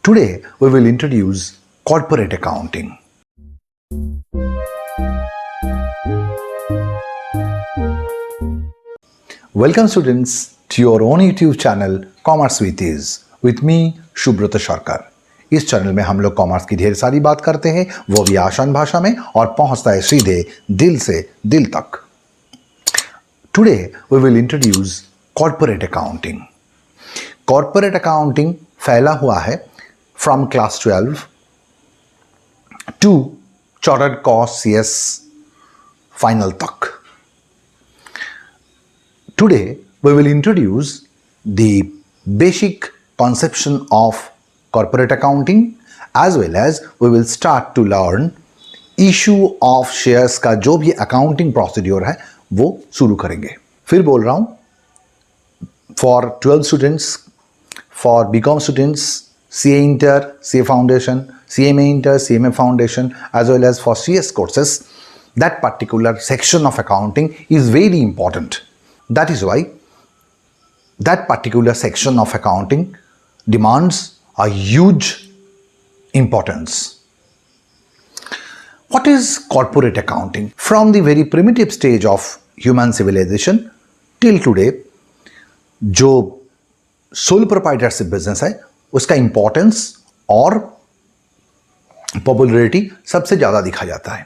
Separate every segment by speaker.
Speaker 1: Today, we will introduce corporate accounting. Welcome students to your own YouTube channel Commerce with Ease with me शुभ्रत सरकार। इस channel में हम लोग commerce की ढेर सारी बात करते हैं, वो भी आसान भाषा में, और पहुंचता है सीधे दिल से दिल तक। Today we will introduce corporate accounting. Corporate accounting फैला हुआ है from class 12 to chartered cost CS final तक। Today we will introduce the basic conception of corporate accounting as well as we will start to learn issue of shares का जो भी accounting procedure है वो शुरू करेंगे। फिर बोल रहा हूँ, for 12 students, for BCom students, CA Inter, CA Foundation, CMA Inter, CMA Foundation, as well as for CS courses, that particular section of accounting is very important. That is why that particular section of accounting demands a huge importance. What is corporate accounting? From the very primitive stage of human civilization till today, जो sole proprietorship business है उसका importance और popularity सबसे ज़्यादा दिखा जाता है।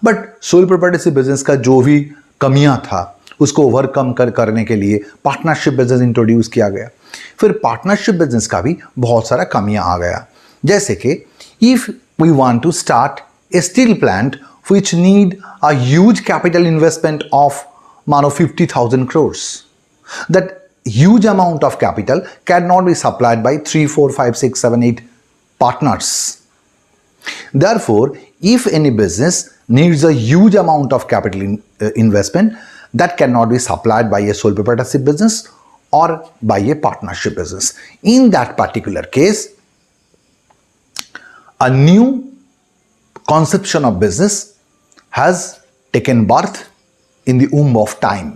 Speaker 1: But sole proprietorship business का जो भी कमियां था उसको ओवरकम करने के लिए पार्टनरशिप बिजनेस इंट्रोड्यूस किया गया। फिर पार्टनरशिप बिजनेस का भी बहुत सारा कमियां आ गया, जैसे कि if we want to start a steel plant which need a huge capital investment of मानो 50,000 crores, that huge amount of capital cannot be supplied by 3, 4, 5, 6, 7, 8 partners. Therefore, if any business needs a huge amount of capital investment, that cannot be supplied by a sole proprietorship business or by a partnership business. In that particular case, a new conception of business has taken birth in the womb of time.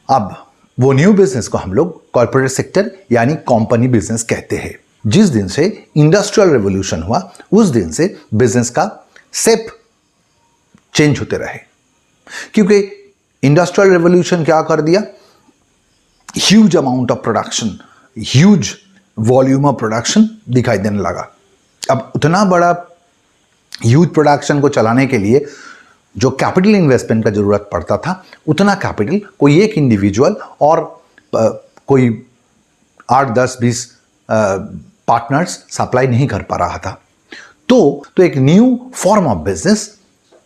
Speaker 1: अब वो new business को हम लोग corporate sector यानी company business कहते हैं। जिस दिन से इंडस्ट्रियल रेवोल्यूशन हुआ उस दिन से बिजनेस का शेप चेंज होते रहे, क्योंकि इंडस्ट्रियल रेवोल्यूशन क्या कर दिया, huge amount of production, huge volume of production दिखाई देने लगा। अब उतना बड़ा ह्यूज प्रोडक्शन को चलाने के लिए जो कैपिटल इन्वेस्टमेंट का ज़रूरत पड़ता था उतना कैपिटल कोई एक इंडिविजुअल और कोई 8, 10, 20 पार्टनर्स सप्लाई नहीं कर पा रहा था। तो एक new form of business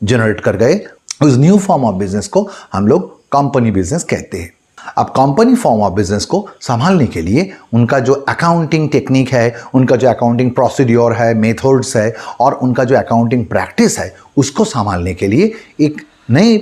Speaker 1: generate कर गए। उस न्यू फॉर्म ऑफ बिजनेस को हम लोग कंपनी बिजनेस कहते हैं। अब कंपनी फॉर्म ऑफ बिजनेस को संभालने के लिए उनका जो अकाउंटिंग टेक्निक है, उनका जो अकाउंटिंग प्रोसीड्योर है, मेथड्स है, और उनका जो अकाउंटिंग प्रैक्टिस है, उसको संभालने के लिए एक नए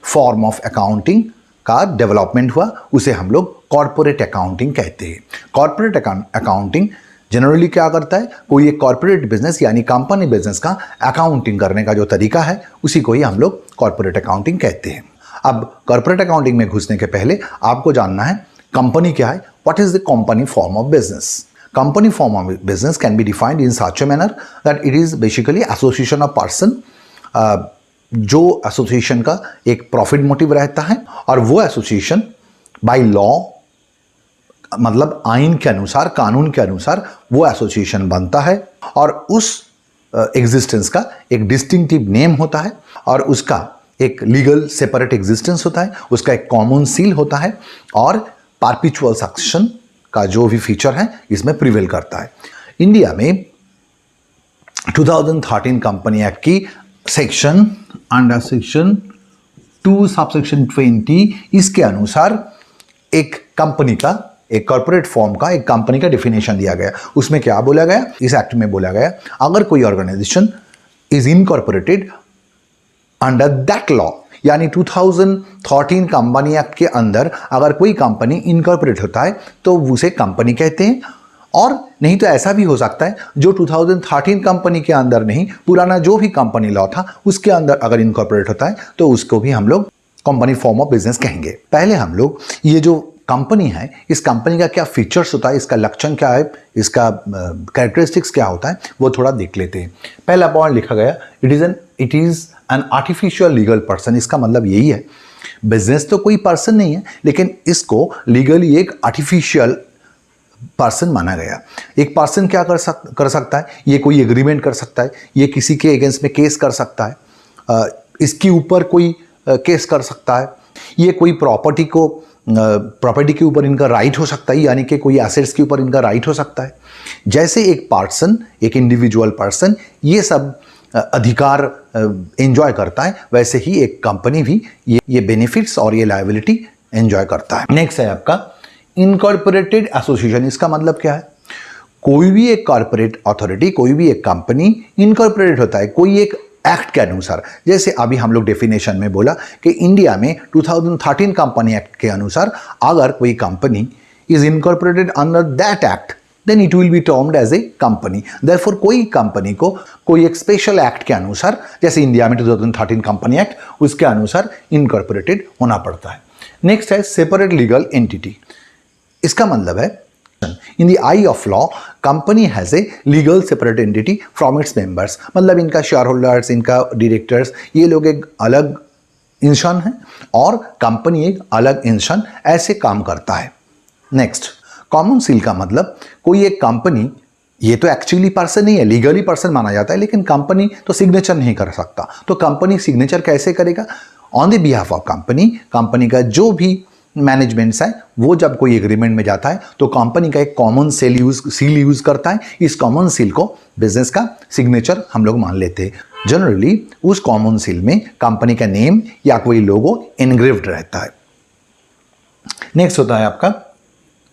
Speaker 1: फॉर्म ऑफ अकाउंटिंग का डेवलपमेंट हुआ। उसे हम लोग कॉर्पोरेट अकाउंटिंग कहते हैं। कॉर्पोरेट अकाउंटिंग जनरली क्या करता है, कोई एक कॉर्पोरेट बिजनेस यानी कंपनी बिजनेस का अकाउंटिंग करने का जो तरीका है उसी को ही हम लोग कॉर्पोरेट अकाउंटिंग कहते हैं। अब कॉर्पोरेट अकाउंटिंग में घुसने के पहले आपको जानना है कंपनी क्या है। What is the company form of business? Company form of business can be defined in such a manner that it is basically association of person, जो एसोसिएशन का एक प्रॉफिट मोटिव रहता है, और वो एसोसिएशन बाय लॉ, मतलब आइन के अनुसार, कानून के अनुसार वो एसोसिएशन बनता है, और उस एग्जिस्टेंस का एक डिस्टिंक्टिव नेम होता है, और उसका एक लीगल सेपरेट एग्जिस्टेंस होता है, उसका एक कॉमन सील होता है, और परपेचुअल सक्सेशन का जो भी फीचर है इसमें प्रिवेल करता है। इंडिया में 2013 कंपनी एक्ट की सेक्शन अंडर सेक्शन 2 सबसेक्शन 20 इसके अनुसार एक कंपनी का, एक कॉर्पोरेट फॉर्म का, एक कंपनी का डेफिनेशन दिया गया। उसमें क्या बोला गया, इस एक्ट में बोला गया, अगर कोई organization is incorporated under that law, यानी 2013 कंपनी एक्ट के अंदर अगर कोई कंपनी इनकॉर्पोरेट होता है तो उसे कंपनी कहते हैं। और नहीं तो ऐसा भी हो सकता है जो 2013 कंपनी के अंदर नहीं, पुराना जो भी कंपनी लॉ था उसके अंदर अगर इनकॉर्पोरेट होता है तो उसको भी हम लोग कंपनी फॉर्म ऑफ बिजनेस कहेंगे। पहले हम लोग ये जो कंपनी है, इस कंपनी का क्या फीचर्स होता है, इसका लक्षण क्या है, इसका कैरेक्टरिस्टिक्स क्या होता है, वो थोड़ा देख लेते हैं। पहला पॉइंट लिखा गया, it is an artificial legal person. इसका मतलब यही है, बिजनेस तो कोई पर्सन नहीं है, लेकिन इसको लीगली एक आर्टिफिशियल पर्सन माना गया। एक पर्सन क्या कर सकता है, ये कोई एग्रीमेंट कर सकता है, ये किसी के अगेंस्ट में केस कर सकता है, इसके ऊपर कोई केस कर सकता है, ये कोई प्रॉपर्टी के ऊपर इनका राइट हो सकता है, यानी कि कोई एसेट्स के ऊपर इनका राइट हो सकता है। जैसे एक पर्सन, एक इंडिविजुअल पर्सन ये सब अधिकार एंजॉय करता है, वैसे ही एक कंपनी भी ये बेनिफिट्स और ये लायबिलिटी एंजॉय करता है। नेक्स्ट है आपका इनकॉर्पोरेटेड एसोसिएशन। इसका मतलब क्या है, कोई भी एक कॉर्पोरेट अथॉरिटी, कोई भी एक कंपनी इनकॉर्पोरेट होता है कोई एक एक्ट के अनुसार। जैसे अभी हम लोग डेफिनेशन में बोला कि इंडिया में 2013 कंपनी एक्ट के अनुसार अगर कोई company is incorporated under that act, then it will be termed as a company. Therefore कोई कंपनी को कोई एक स्पेशल एक्ट के अनुसार, जैसे इंडिया में 2013 कंपनी एक्ट, उसके अनुसार इनकॉर्पोरेटेड होना पड़ता है। नेक्स्ट है सेपरेट लीगल एंटिटी। इसका मतलब है in the I of law company has a legal separate entity from its members. मतलब इनका शेयर होल्डर्स, इनका डायरेक्टर्स, ये लोग एक अलग इंसान है और कंपनी एक अलग इंसान, ऐसे काम करता है। नेक्स्ट कॉमन सील का मतलब कोई एक कंपनी, ये तो एक्चुअली पर्सन नहीं है, लीगली पर्सन माना जाता है, लेकिन कंपनी तो सिग्नेचर नहीं कर सकता। तो कंपनी सिग्नेचर कैसे करेगा, on the behalf of company. Company का जो भी मैनेजमेंट्स है वो जब कोई एग्रीमेंट में जाता है तो कंपनी का एक कॉमन सील यूज करता है। इस कॉमन सील को बिजनेस का सिग्नेचर हम लोग मान लेते हैं। जनरली उस कॉमन सील में कंपनी का नेम या कोई लोगो एनग्रेव्ड रहता है। नेक्स्ट होता है आपका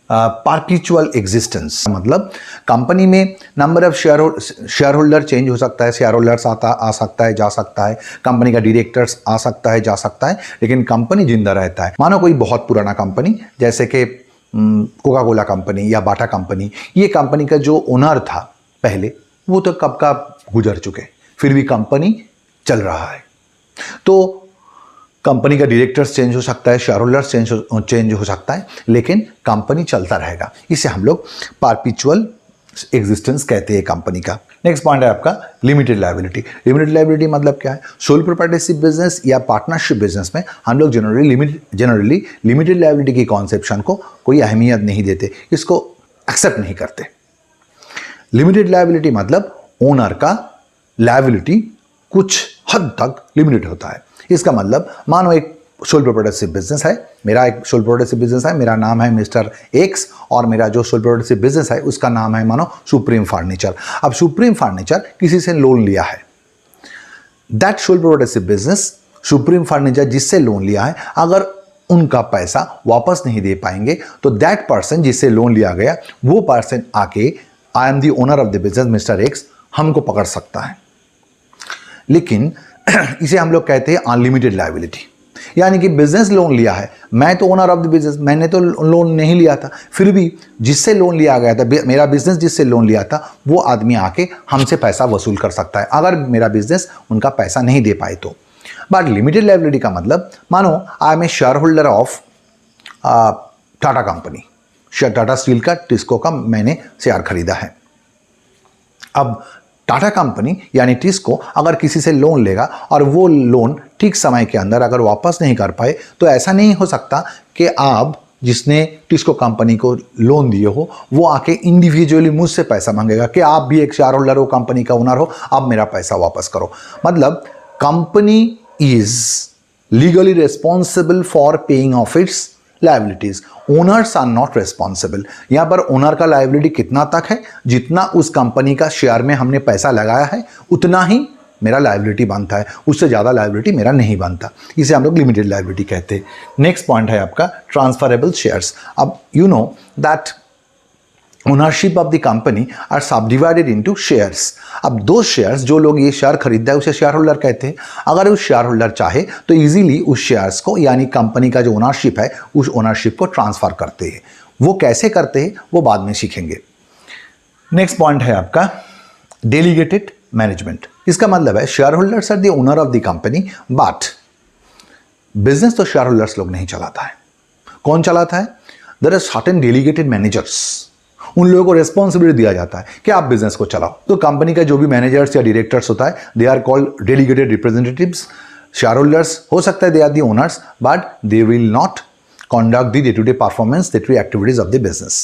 Speaker 1: परपेचुअल एग्जिस्टेंस। मतलब कंपनी में number of share holder change हो सकता है, शेयर होल्डर्स आ सकता है, जा सकता है, कंपनी का डायरेक्टर्स आ सकता है, जा सकता है, लेकिन कंपनी जिंदा रहता है। मानो कोई बहुत पुराना कंपनी, जैसे कि कोका कोला कंपनी या बाटा कंपनी, ये कंपनी का जो ओनर था पहले, वो तो कब का गुजर चुके, फिर भी कंपनी चल रहा है। तो कंपनी का डायरेक्टर्स चेंज हो सकता है, शेयर होल्डर्स चेंज हो सकता है, लेकिन कंपनी चलता रहेगा। इसे हम लोग परपेचुअल एग्जिस्टेंस कहते हैं कंपनी का। नेक्स्ट पॉइंट है आपका लिमिटेड लायबिलिटी। लिमिटेड लायबिलिटी मतलब क्या है, सोल प्रोप्राइटरशिप बिजनेस या पार्टनरशिप बिजनेस में हम लोग जनरली लिमिटेड लायबिलिटी की कॉन्सेप्शन को कोई अहमियत नहीं देते, इसको एक्सेप्ट नहीं करते। लिमिटेड लायबिलिटी मतलब ओनर का लायबिलिटी कुछ हद तक लिमिटेड होता है। इसका मतलब मानो एक सोल प्रोप्राइटरशिप बिजनेस है, मेरा एक सोल प्रोप्राइटरशिप बिजनेस है, मेरा नाम है मिस्टर एक्स, और मेरा जो सोल प्रोप्राइटरशिप बिजनेस है उसका नाम है मानो सुप्रीम फर्नीचर। अब सुप्रीम फर्नीचर किसी से लोन लिया है, that sole proprietorship business, supreme furniture जिससे लोन लिया है, अगर उनका पैसा वापस नहीं दे पाएंगे तो दैट पर्सन जिससे लोन लिया गया, वो पर्सन आके I am the owner of the business mister x हमको पकड़ सकता है। लेकिन इसे हम लोग कहते हैं अनलिमिटेड लायबिलिटी। यानी कि बिजनेस लोन लिया है, मैं तो ओनर ऑफ द बिजनेस, मैंने तो लोन नहीं लिया था, फिर भी जिससे लोन लिया गया था, मेरा बिजनेस जिससे लोन लिया था, वो आदमी आके हमसे पैसा वसूल कर सकता है अगर मेरा बिजनेस उनका पैसा नहीं दे पाए तो। बट लिमिटेड लायबिलिटी का मतलब, मानो I am a share holder of Tata company, Tata steel का, टिस्को का मैंने शेयर खरीदा है। अब टाटा कंपनी यानी टिस्को अगर किसी से लोन लेगा और वो लोन ठीक समय के अंदर अगर वापस नहीं कर पाए, तो ऐसा नहीं हो सकता कि आप जिसने टिस्को कंपनी को लोन दिए हो वो आके इंडिविजुअली मुझसे पैसा मांगेगा कि आप भी एक शेयर होल्डर हो, कंपनी का ओनर हो, आप मेरा पैसा वापस करो। मतलब company is legally responsible for paying of its liabilities, owners are not responsible. यहां पर ओनर का लायबिलिटी कितना तक है, जितना उस कंपनी का शेयर में हमने पैसा लगाया है उतना ही मेरा लायबिलिटी बनता है, उससे ज़्यादा लायबिलिटी मेरा नहीं बनता। इसे हम लोग लिमिटेड लायबिलिटी कहते हैं। नेक्स्ट पॉइंट है आपका ट्रांसफरेबल शेयर्स। अब you know that ownership of the company are subdivided into shares. अब दो शेयर्स, जो लोग ये शेयर खरीदता है उसे शेयर होल्डर कहते हैं। अगर उस शेयर होल्डर चाहे तो इजीली उस शेयर्स को, यानी कंपनी का जो ओनरशिप है, उस ओनरशिप को ट्रांसफर करते हैं। वो कैसे करते हैं वो बाद में सीखेंगे। नेक्स्ट पॉइंट है आपका डेलीगेटेड मैनेजमेंट। इसका मतलब है share holders are the owner of the company, but business तो शेयर होल्डर्स लोग नहीं चलाता है। कौन चलाता है? There are certain delegated managers, उन लोगों को रेस्पॉन्सिबिलिटी दिया जाता है कि आप बिजनेस को चलाओ। तो कंपनी का जो भी मैनेजर्स या डायरेक्टर्स होता है, they are called delegated representatives. Share holders हो सकता है they are the owners, but they will not conduct the day-to-day performance, day-to-day activities of the business.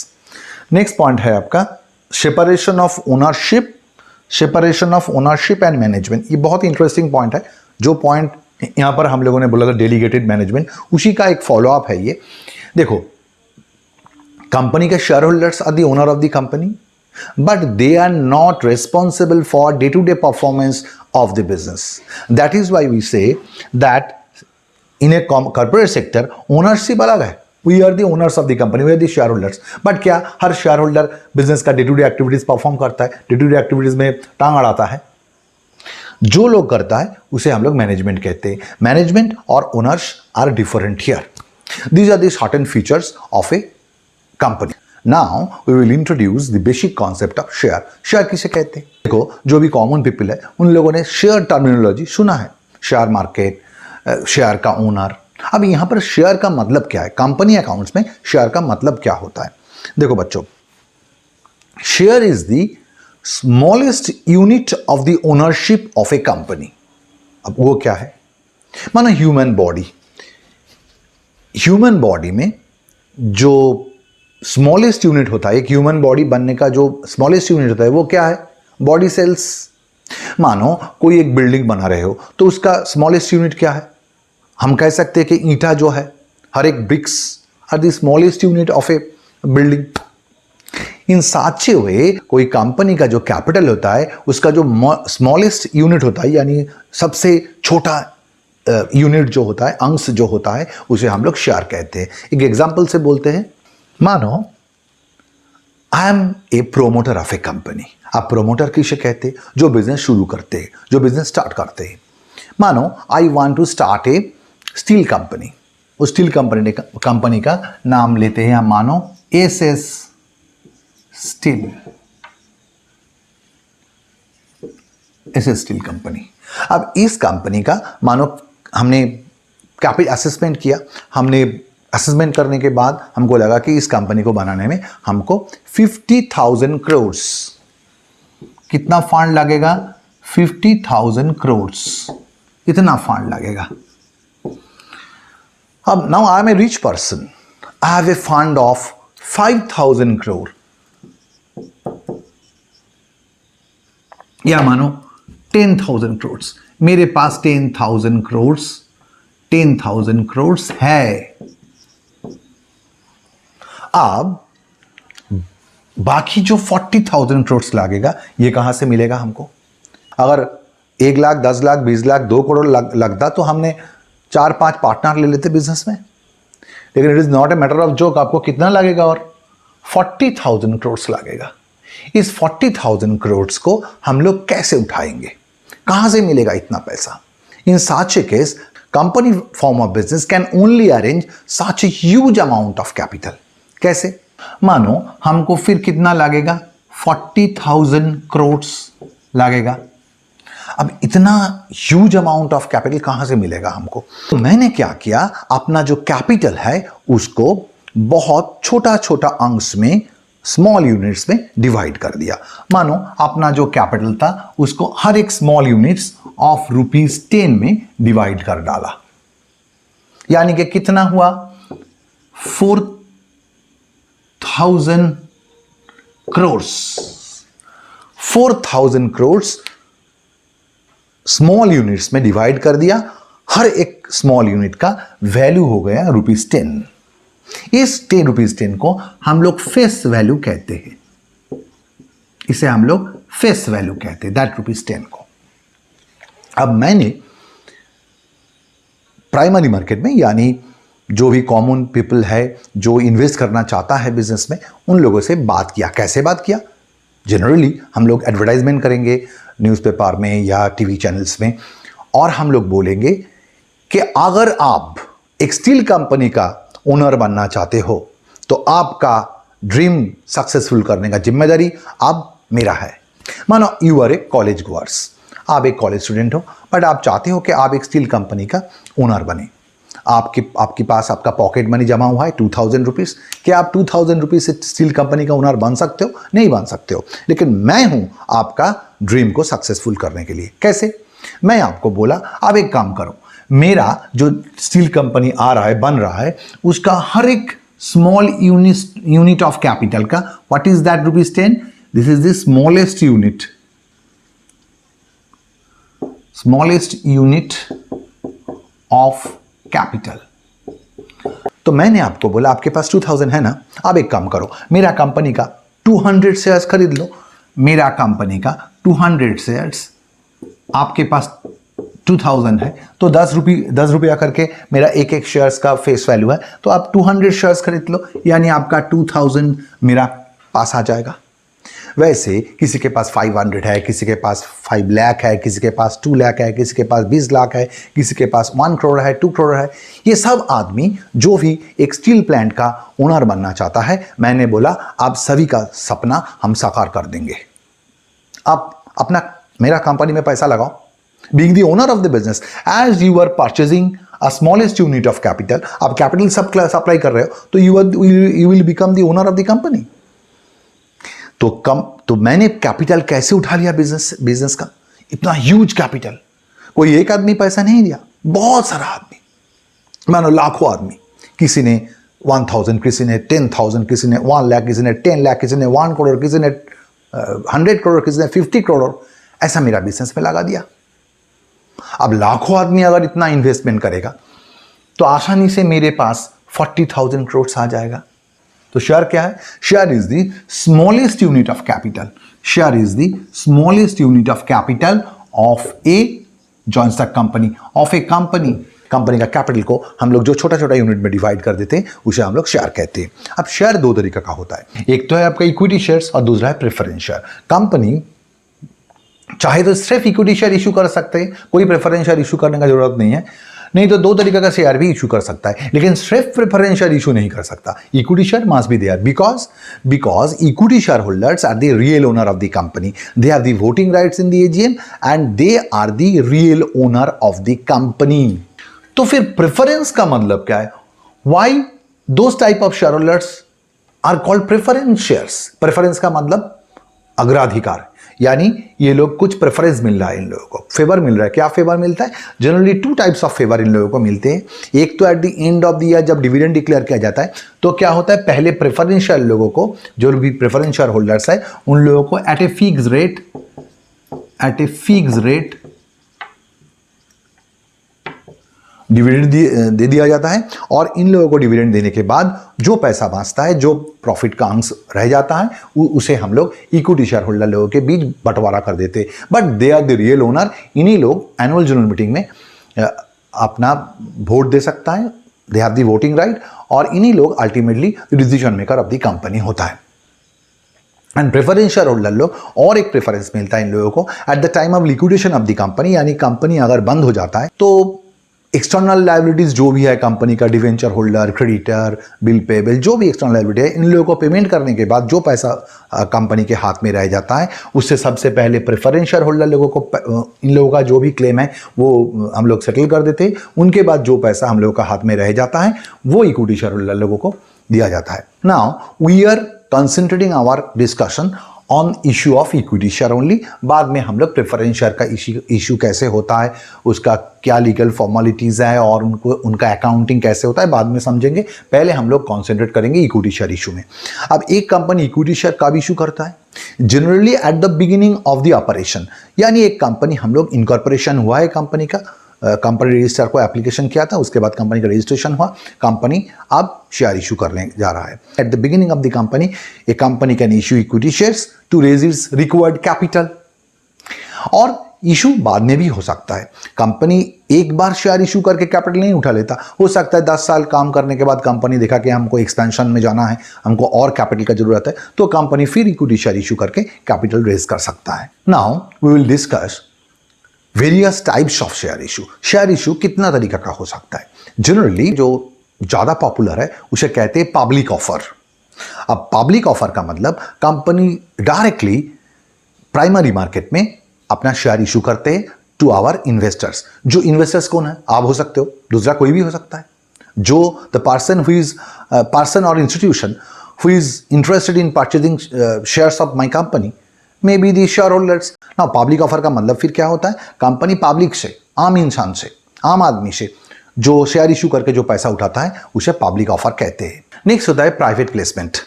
Speaker 1: Next point है आपका separation of ownership, separation of ownership and management। ये बहुत interesting point है। जो point यहाँ पर हम लोगों ने बोला था डेलीगेटेड मैनेजमेंट, उसी का एक फॉलो अप है ये। देखो, कंपनी के share holders are the owner of the company, but they are not responsible for day-to-day performance of the business. That is why we say that in a corporate sector ownership अलग है। We are the owners of the company, we are the shareholders. But क्या हर share holder business का day to day activities perform करता है? Day to day activities में टांग अड़ाता है? जो लोग करता है उसे हम लोग मैनेजमेंट कहते हैं। मैनेजमेंट और owners are different here. These are the certain features of a company. Now we will introduce the basic concept of share. Share किसे कहते हैं? देखो, जो भी कॉमन पीपल है उन लोगों ने शेयर टर्मिनोलॉजी सुना है, शेयर मार्केट, शेयर का ओनर। अब यहां पर शेयर का मतलब क्या है? कंपनी अकाउंट्स में शेयर का मतलब क्या होता है? देखो बच्चों, share is the smallest unit of the ownership of a company. अब वो क्या है? मानो ह्यूमन बॉडी, ह्यूमन बॉडी में जो स्मॉलेस्ट यूनिट होता है, एक ह्यूमन बॉडी बनने का जो स्मॉलेस्ट यूनिट होता है वो क्या है? Body cells. मानो कोई एक बिल्डिंग बना रहे हो तो उसका स्मॉलेस्ट यूनिट क्या है? हम कह सकते हैं कि ईंटा जो है, हर एक bricks are the smallest unit of a building. इन साचे हुए कोई कंपनी का जो कैपिटल होता है उसका जो स्मॉलेस्ट यूनिट होता है, यानी सबसे छोटा यूनिट जो होता है, अंश जो होता है, उसे हम लोग शेयर कहते हैं। एक एग्जांपल से बोलते हैं, मानो I am a promoter of a company. आप प्रोमोटर किसे कहते हैं? जो बिजनेस शुरू करते हैं, जो बिजनेस स्टार्ट करते हैं। मानो I want to start a steel company. उस स्टील कंपनी का नाम लेते हैं हम, मानो SS steel, SS steel company. अब इस कंपनी का मानो हमने कैपिटल असेसमेंट किया, हमने असेसमेंट करने के बाद हमको लगा कि इस कंपनी को बनाने में हमको 50,000 करोड़, कितना फंड लगेगा? 50,000 करोड़, इतना फंड लगेगा। अब now I am a rich person, I have a fund of 5,000 crore, या मानो 10,000 करोड़। मेरे पास 10,000 करोड़, 10,000 करोड़ है। अब बाकी जो 40,000 करोड़ लगेगा, ये कहां से मिलेगा हमको? अगर 1 लाख, 10 लाख, 20 लाख, 2 करोड़ लगता तो हमने 4-5 पार्टनर ले लेते बिजनेस में। लेकिन it is not a matter of joke. आपको कितना लगेगा? और 40,000 करोड़ लगेगा। इस 40,000 करोड़ को हम लोग कैसे उठाएंगे? कहां से मिलेगा इतना पैसा? In such a case, company form of business can only arrange such a huge amount of capital. कैसे? मानो हमको फिर कितना लगेगा? 40,000 करोड़ लगेगा। अब इतना ह्यूज अमाउंट ऑफ कैपिटल कहां से मिलेगा हमको? तो मैंने क्या किया, अपना जो कैपिटल है उसको बहुत छोटा छोटा अंश में, स्मॉल यूनिट्स में डिवाइड कर दिया। मानो अपना जो कैपिटल था उसको हर एक स्मॉल यूनिट्स ऑफ ₹10 में डिवाइड कर डाला। यानी कि कितना हुआ? 4,000 करोड़। 4,000 करोड़ स्मॉल यूनिट्स में डिवाइड कर दिया। हर एक स्मॉल यूनिट का वैल्यू हो गया ₹10। इस ₹10 को हम लोग फेस वैल्यू कहते हैं। इसे हम लोग फेस वैल्यू कहते हैं, दैट ₹10 को। अब मैंने प्राइमरी मार्केट में, यानी जो भी कॉमन पीपल है जो इन्वेस्ट करना चाहता है बिजनेस में, उन लोगों से बात किया। कैसे बात किया? जनरली हम लोग एडवर्टाइजमेंट करेंगे न्यूज़पेपर में या टीवी चैनल्स में, और हम लोग बोलेंगे कि अगर आप एक स्टील कंपनी का ओनर बनना चाहते हो तो आपका ड्रीम सक्सेसफुल करने का जिम्मेदारी अब मेरा है। मानो you are a college goers, आप एक कॉलेज स्टूडेंट हो, बट आप चाहते हो कि आप एक स्टील कंपनी का ओनर बने। आपके पास आपका पॉकेट मनी जमा हुआ है 2000 रुपीज़। क्या आप 2000 रुपीज़ से स्टील कंपनी का ओनर बन सकते हो? नहीं बन सकते हो। लेकिन मैं हूं आपका ड्रीम को सक्सेसफुल करने के लिए। कैसे? मैं आपको बोला आप एक काम करो, मेरा जो स्टील कंपनी आ रहा है, बन रहा है, उसका हर एक स्मॉल यूनिट ऑफ कैपिटल का what is that ₹10? This is the smallest unit of capital. तो मैंने आपको बोला आपके पास 2000 है ना, आप एक काम करो, मेरा कंपनी का 200 शेयर्स खरीद लो। मेरा कंपनी का 200 शेयर्स, आपके पास 2000 है तो 10 रुपया करके मेरा एक एक शेयर्स का फेस वैल्यू है, तो आप 200 शेयर्स खरीद लो, यानी आपका 2000 मेरा पास आ जाएगा। वैसे किसी के पास 500 है, किसी के पास 5 लाख है, किसी के पास 2 लाख है, किसी के पास 20 लाख है, किसी के पास 1 करोड़ है, 2 करोड़ है। ये सब आदमी जो भी एक स्टील प्लांट का ओनर बनना चाहता है, मैंने बोला आप सभी का सपना हम साकार कर देंगे। आप अपना मेरा कंपनी में पैसा लगाओ। Being the owner of the business, as you are purchasing a smallest unit of capital, आप कैपिटल सप्लाई कर रहे हो, तो you will become the owner of the company. तो मैंने कैपिटल कैसे उठा लिया बिजनेस का? इतना ह्यूज कैपिटल, कोई एक आदमी पैसा नहीं दिया, बहुत सारा आदमी, मानो लाखों आदमी। किसी ने 1000, किसी ने 10,000, किसी ने 1 लाख, किसी ने 10 लाख, किसी ने 1 करोड़, किसी ने 100 करोड़, किसी ने 50 करोड़, ऐसा मेरा बिजनेस में लगा दिया। अब लाखों आदमी अगर इतना इन्वेस्टमेंट करेगा तो आसानी से मेरे पास 40,000 करोड़ आ जाएगा। तो शेयर क्या है? Share is the smallest unit of capital. Share is the smallest unit of capital of a joint stock company, of a company. Company का कैपिटल को हम लोग जो छोटा छोटा यूनिट में डिवाइड कर देते हैं उसे हम लोग शेयर कहते हैं। अब शेयर दो तरीके का होता है, एक तो है आपका इक्विटी शेयर्स और दूसरा है प्रेफरेंस शेयर। कंपनी चाहे तो सिर्फ इक्विटी शेयर इशू कर सकते हैं, कोई प्रेफरेंस शेयर इशू करने का जरूरत नहीं है, नहीं तो 2 तरीके का शेयर भी इशू कर सकता है, लेकिन सिर्फ प्रेफरेंस शेयर इशू नहीं कर सकता। Equity share must be there because equity shareholders are the real owner of the company. They have the voting rights in the AGM and they are the real owner of the company. तो फिर preference का मतलब क्या है? Why those type of shareholders are called preference shares? Preference का मतलब अग्राधिकार, यानी ये लोग कुछ प्रेफरेंस मिल रहा है, इन लोगों को फेवर मिल रहा है। क्या फेवर मिलता है? जनरली 2 टाइप्स ऑफ फेवर इन लोगों को मिलते हैं। एक तो at the end of the year जब डिविडेंड डिक्लेयर किया जाता है तो क्या होता है, पहले प्रेफरेंस शेयर लोगों को, जो भी प्रेफरेंस शेयर होल्डर्स है, उन लोगों को at a fix rate dividend दे दिया जाता है, और इन लोगों को डिविडेंड देने के बाद जो पैसा बचता है, जो प्रॉफिट का अंश रह जाता है, उसे हम लोग इक्विटी शेयर होल्डर लोगों के बीच बंटवारा कर देते हैं। But they are the real owner. इन्हीं लोग एनुअल जनरल मीटिंग में अपना वोट दे सकता है, they have the voting right, और इन्हीं लोग ultimately decision maker of the company होता है। एंड प्रेफरेंस शेयर होल्डर लोग, और एक प्रेफरेंस मिलता है इन लोगों को at the time of liquidation of the company, यानी कंपनी अगर बंद हो जाता है तो एक्सटर्नल लायबिलिटीज जो भी है कंपनी का, debenture holder, creditor, bill payable, जो भी एक्सटर्नल लायबिलिटी है, इन लोगों को पेमेंट करने के बाद जो पैसा कंपनी के हाथ में रह जाता है, उससे सबसे पहले प्रेफरेंस शेयर होल्डर लोगों को, इन लोगों का जो भी क्लेम है वो हम लोग सेटल कर देते हैं। उनके बाद जो पैसा हम लोगों का हाथ में रह जाता है वो इक्विटी शेयर होल्डर लोगों को दिया जाता है। Now we are concentrating our discussion on issue of equity share only. बाद में हम लोग प्रेफरेंस शेयर का इशू कैसे होता है, उसका क्या लीगल फॉर्मेलिटीज है, और उनका अकाउंटिंग कैसे होता है, बाद में समझेंगे। पहले हम लोग कॉन्सेंट्रेट करेंगे इक्विटी शेयर इशू में। अब एक कंपनी इक्विटी शेयर कब इशू करता है? Generally eight the beginning of the operation, यानी एक कंपनी, हम लोग इनकॉर्पोरेशन हुआ है कंपनी का, कंपनी रजिस्टर को एप्लीकेशन किया था, उसके बाद कंपनी का रजिस्ट्रेशन हुआ, कंपनी अब शेयर इशू करने जा रहा है। At the beginning of the company, a company can issue equity shares to raise its required capital. और इशू बाद में भी हो सकता है। कंपनी एक बार शेयर इशू करके कैपिटल नहीं उठा लेता, हो सकता है 10 साल काम करने के बाद कंपनी देखा कि हमको एक्सपेंशन में जाना है, हमको और कैपिटल का जरूरत है, तो कंपनी फिर इक्विटी शेयर इशू करके कैपिटल रेज कर सकता है। Now we will discuss various types of share issue. Share issue कितना तरीका का हो सकता है? जनरली जो ज़्यादा पॉपुलर है उसे कहते हैं पब्लिक ऑफर। अब पब्लिक ऑफर का मतलब कंपनी डायरेक्टली प्राइमरी मार्केट में अपना शेयर इशू करते हैं टू आवर इन्वेस्टर्स। जो इन्वेस्टर्स कौन है? आप हो सकते हो, दूसरा कोई भी हो सकता है। जो द पर्सन और institution who is interested in purchasing shares of my company may be the shareholders. Now public offer का मतलब फिर क्या होता है? कंपनी पब्लिक से, आम इंसान से, आम आदमी से जो शेयर इशू करके जो पैसा उठाता है उसे पब्लिक ऑफर कहते हैं। नेक्स्ट होता है प्राइवेट प्लेसमेंट।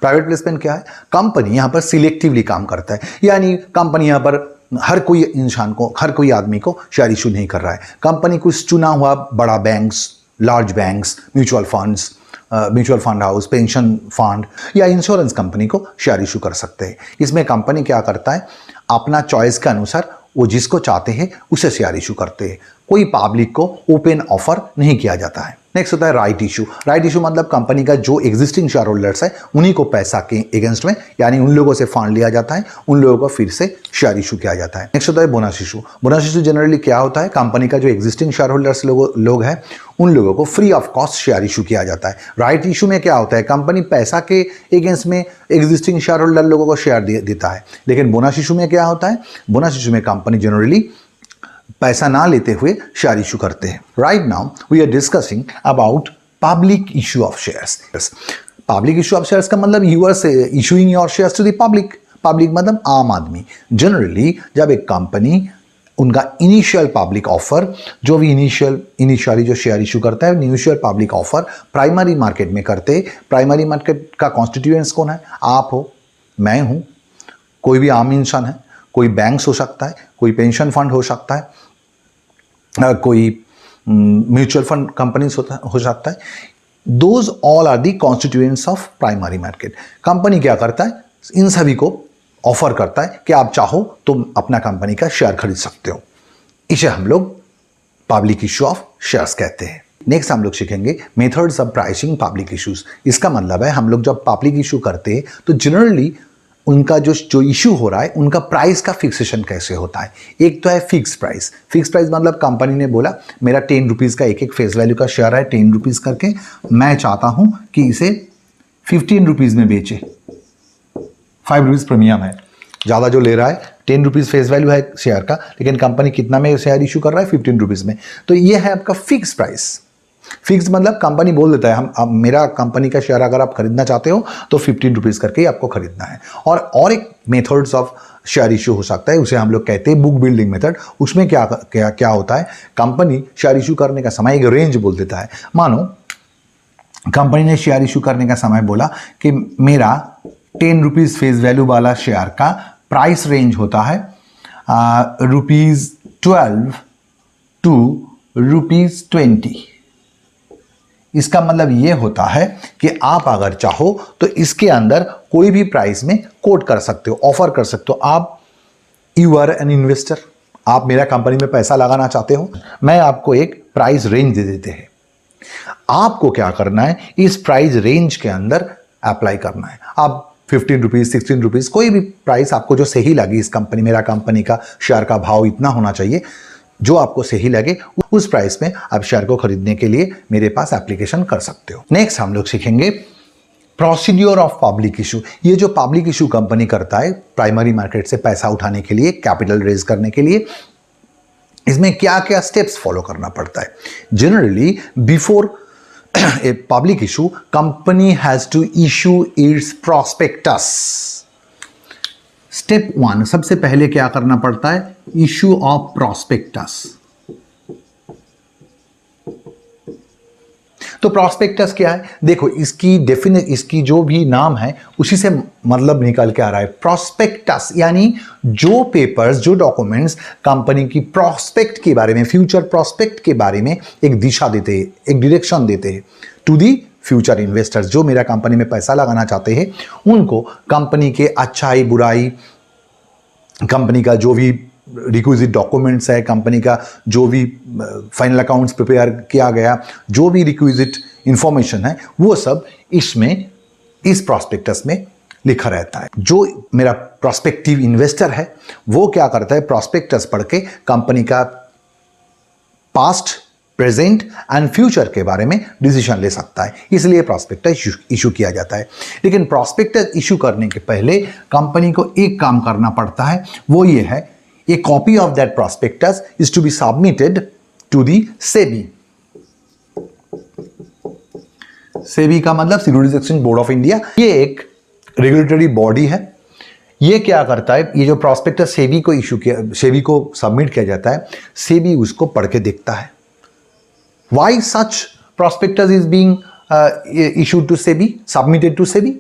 Speaker 1: प्राइवेट प्लेसमेंट क्या है? कंपनी यहां पर सिलेक्टिवली काम करता है, यानी कंपनी यहां पर हर कोई इंसान को, हर कोई आदमी को शेयर इशू नहीं कर रहा है। कंपनी कुछ चुना हुआ बड़ा banks, large banks, mutual fund house, pension fund या इंश्योरेंस कंपनी को शेयर इशू कर सकते हैं। इसमें कंपनी क्या करता है? अपना चॉइस के अनुसार वो जिसको चाहते हैं उसे शेयर इशू करते हैं। कोई पब्लिक को ओपन ऑफर नहीं किया जाता है। नेक्स्ट होता है राइट इशू। राइट इशू मतलब कंपनी का जो एग्जिस्टिंग शेयर होल्डर्स है उन्हीं को पैसा के अगेंस्ट में, यानी उन लोगों से फंड लिया जाता है, उन लोगों को फिर से शेयर इशू किया जाता है। नेक्स्ट होता है bonus issue. Bonus issue generally क्या होता है? कंपनी का जो एग्जिस्टिंग शेयर होल्डर्स लोग हैं उन लोगों को free of cost share issue किया जाता है। राइट इशू में क्या होता है? कंपनी पैसा के अगेंस्ट में एग्जिस्टिंग शेयर होल्डर लोगों को शेयर देता है। लेकिन बोनस इशू में क्या होता है? बोनस इशू में कंपनी जनरली पैसा ना लेते हुए शेयर इशू करते हैं। Right now we are discussing about public issue of shares. Public issue of shares का मतलब you are issuing your shares to the public. Public मतलब आम आदमी। जनरली जब एक कंपनी उनका इनिशियल पब्लिक ऑफर, जो भी इनिशियली जो शेयर इशू करता है, initial public offer primary market में करते हैं। प्राइमरी मार्केट का कॉन्स्टिट्यूएंट्स कौन है? आप हो, मैं हूं, कोई भी आम इंसान है, कोई बैंक्स हो सकता है, कोई पेंशन फंड हो सकता है, कोई म्यूचुअल फंड कंपनीज हो सकता है। Those all are the constituents of primary market. Company क्या करता है? इन सभी को ऑफर करता है कि आप चाहो तो अपना कंपनी का शेयर खरीद सकते हो। इसे हम लोग पब्लिक इशू ऑफ शेयर्स कहते हैं। नेक्स्ट हम लोग सीखेंगे methods of pricing public issues. इसका मतलब है हम लोग जब पब्लिक इशू करते हैं तो जनरली उनका जो इशू हो रहा है उनका प्राइस का फिक्सेशन कैसे होता है। एक तो है फिक्स प्राइस। फिक्स प्राइस मतलब कंपनी ने बोला मेरा 10 रुपीज़ का एक फेस वैल्यू का शेयर है 10 रुपीज़ करके, मैं चाहता हूं कि इसे 15 रुपीज़ में बेचे। 5 रुपीज़ प्रीमियम है, ज़्यादा जो ले रहा है 10 रुपीज़ फेस वैल्यू है शेयर का, लेकिन कंपनी कितना में शेयर इशू कर रहा है? 15 रुपीज़ में। तो ये है आपका फिक्स प्राइस। फिक्स मतलब कंपनी बोल देता है हम मेरा कंपनी का शेयर अगर आप खरीदना चाहते हो तो 15 रुपीज़ करके ही आपको खरीदना है। और एक मेथड्स ऑफ शेयर इशू हो सकता है, उसे हम लोग कहते हैं बुक बिल्डिंग मेथड। उसमें क्या होता है? कंपनी शेयर इशू करने का समय एक रेंज बोल देता है। मानो कंपनी ने शेयर इशू करने का समय बोला कि मेरा 10 रुपीज़ फेस वैल्यू वाला शेयर का प्राइस रेंज होता है ₹12 to ₹20। इसका मतलब ये होता है कि आप अगर चाहो तो इसके अंदर कोई भी प्राइस में कोट कर सकते हो, ऑफर कर सकते हो। आप यू आर एन इन्वेस्टर, आप मेरा कंपनी में पैसा लगाना चाहते हो, मैं आपको एक प्राइस रेंज दे देते हैं। आपको क्या करना है? इस प्राइस रेंज के अंदर अप्लाई करना है। आप 15 रुपीज़, 16 रुपीज़, कोई भी प्राइस आपको जो सही लगी, इस कंपनी, मेरा कंपनी का शेयर का भाव इतना होना चाहिए, जो आपको सही लगे उस प्राइस में आप शेयर को खरीदने के लिए मेरे पास एप्लीकेशन कर सकते हो। नेक्स्ट हम लोग सीखेंगे प्रोसीड्योर ऑफ पब्लिक इशू। ये जो पब्लिक इशू कंपनी करता है प्राइमरी मार्केट से पैसा उठाने के लिए, कैपिटल रेज करने के लिए, इसमें क्या क्या स्टेप्स फॉलो करना पड़ता है। Generally before a public issue company has to issue its prospectus. Step 1, सबसे पहले क्या करना पड़ता है? Issue of prospectus. तो प्रॉस्पेक्टस क्या है? देखो इसकी जो भी नाम है उसी से मतलब निकल के आ रहा है। प्रॉस्पेक्टस यानी जो पेपर्स, जो डॉक्यूमेंट्स कंपनी की प्रॉस्पेक्ट के बारे में, फ्यूचर प्रॉस्पेक्ट के बारे में एक दिशा देते हैं, एक डायरेक्शन देते हैं टू दी फ्यूचर इन्वेस्टर्स, जो मेरा कंपनी में पैसा लगाना चाहते हैं उनको कंपनी के अच्छाई बुराई, कंपनी का जो भी रिक्विजिट डॉक्यूमेंट्स है, कंपनी का जो भी फाइनल अकाउंट्स प्रिपेयर किया गया, जो भी रिक्विजिट इंफॉर्मेशन है वो सब इसमें, इस प्रॉस्पेक्टस में लिखा रहता है। जो मेरा प्रॉस्पेक्टिव इन्वेस्टर है वो क्या करता है? प्रॉस्पेक्टस पढ़ के कंपनी का पास्ट, प्रेजेंट एंड फ्यूचर के बारे में डिसीजन ले सकता है, इसलिए प्रॉस्पेक्टस इशू किया जाता है। लेकिन प्रॉस्पेक्टस इशू करने के पहले कंपनी को एक काम करना पड़ता है, वो ये है, a copy of that prospectus is to be submitted to the SEBI. SEBI का मतलब securities exchange board of India, ये एक रेगुलेटरी बॉडी है। ये क्या करता है, ये जो प्रॉस्पेक्टस सेबी को इशू किया, सेबी को सबमिट किया जाता है, सेबी उसको पढ़ के देखता है। Why such prospectus is being issued to SEBI, submitted to SEBI?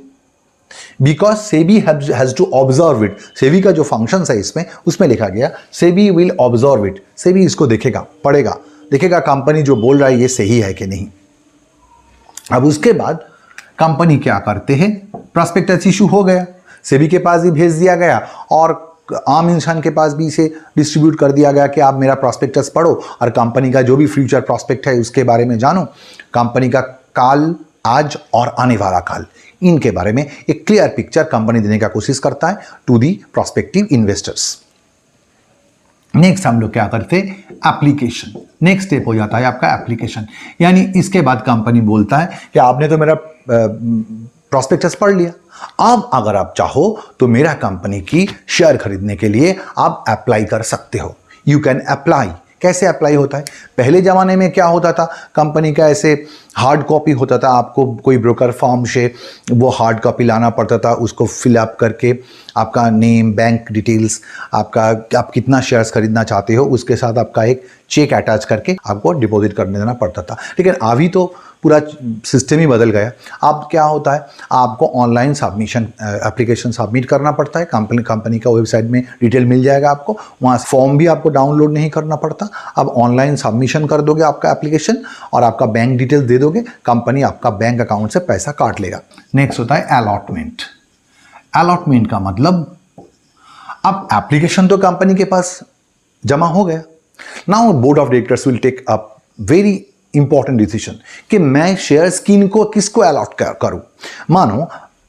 Speaker 1: Because SEBI has to observe it. SEBI का जो फंक्शन है इसमें, उसमें लिखा गया SEBI will observe it. SEBI इसको देखेगा, पढ़ेगा, देखेगा कंपनी जो बोल रहा है ये सही है कि नहीं। अब उसके बाद कंपनी क्या करते हैं, प्रॉस्पेक्टस इशू हो गया, SEBI के पास भी भेज दिया गया और आम इंसान के पास भी इसे डिस्ट्रीब्यूट कर दिया गया कि आप मेरा प्रॉस्पेक्टस पढ़ो और कंपनी का जो भी फ्यूचर प्रॉस्पेक्ट है उसके बारे में जानो। कंपनी का काल, आज और आने वाला काल, इनके बारे में एक क्लियर पिक्चर कंपनी देने का कोशिश करता है to the prospective investors. Next हम लोग क्या करते हैं, एप्लीकेशन। नेक्स्ट स्टेप हो जाता है आपका एप्लीकेशन, यानी इसके बाद कंपनी बोलता है कि आपने तो मेरा प्रॉस्पेक्टस पढ़ लिया, अब अगर आप चाहो तो मेरा कंपनी की शेयर खरीदने के लिए आप अप्लाई कर सकते हो। You can apply. कैसे अप्लाई होता है, पहले ज़माने में क्या होता था, कंपनी का ऐसे हार्ड कॉपी होता था, आपको कोई ब्रोकर फॉर्म से वो हार्ड कॉपी लाना पड़ता था, उसको फिलअप करके आपका नेम, बैंक डिटेल्स, आपका आप कितना शेयर्स खरीदना चाहते हो, उसके साथ आपका एक चेक अटैच करके आपको डिपॉजिट करने देना पड़ता था। लेकिन अभी तो पूरा सिस्टम ही बदल गया। अब क्या होता है, आपको ऑनलाइन सबमिशन एप्लीकेशन सबमिट करना पड़ता है। कंपनी का वेबसाइट में डिटेल मिल जाएगा आपको, वहाँ फॉर्म भी आपको डाउनलोड नहीं करना पड़ता। अब ऑनलाइन सबमिशन कर दोगे आपका एप्लीकेशन और आपका बैंक डिटेल दे दोगे, कंपनी आपका बैंक अकाउंट से पैसा काट लेगा। नेक्स्ट होता है अलॉटमेंट। अलॉटमेंट का मतलब, अब एप्लीकेशन तो कंपनी के पास जमा हो गया, now board of directors will take a very important decision कि मैं शेयर्स किसको अलॉट करूं। मानो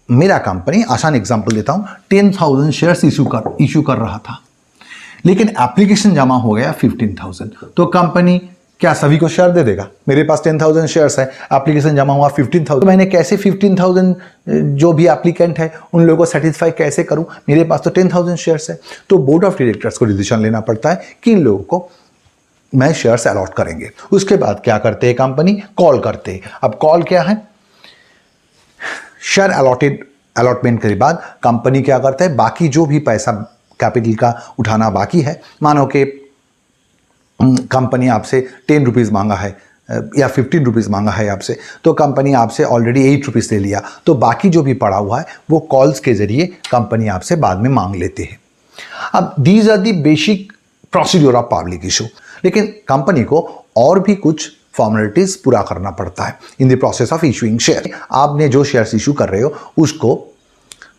Speaker 1: मेरा कंपनी, आसान एग्जांपल देता हूं, 10,000 शेयर्स इशू कर रहा था, लेकिन एप्लीकेशन जमा हो गया 15,000, तो कंपनी क्या सभी को शेयर दे देगा? मेरे पास 10,000 शेयर्स है, एप्लीकेशन जमा हुआ 15,000, तो मैंने कैसे 15,000 जो भी एप्लीकेंट है उन लोगों को सेटिस्फाई कैसे करूं? मेरे पास तो 10,000 शेयर्स है। तो बोर्ड ऑफ डायरेक्टर्स को डिसीजन लेना पड़ता है कि इन लोगों को मैं शेयर्स अलॉट करेंगे। उसके बाद क्या करते हैं कंपनी, कॉल करते हैं। अब कॉल क्या है, शेयर अलॉटमेंट के बाद कंपनी क्या करता है, बाकी जो भी पैसा कैपिटल का उठाना बाकी है, मानो कि कंपनी आपसे 10 रुपीज़ मांगा है या 15 रुपीज़ मांगा है आपसे, तो कंपनी आपसे ऑलरेडी 8 रुपीज़ ले लिया, तो बाकी जो भी पड़ा हुआ है वो कॉल्स के जरिए कंपनी आपसे बाद में मांग लेते हैं। अब these are the basic procedure of public issue, लेकिन कंपनी को और भी कुछ फॉर्मेलिटीज पूरा करना पड़ता है in the process of issuing share. आपने जो शेयर्स इशू कर रहे हो उसको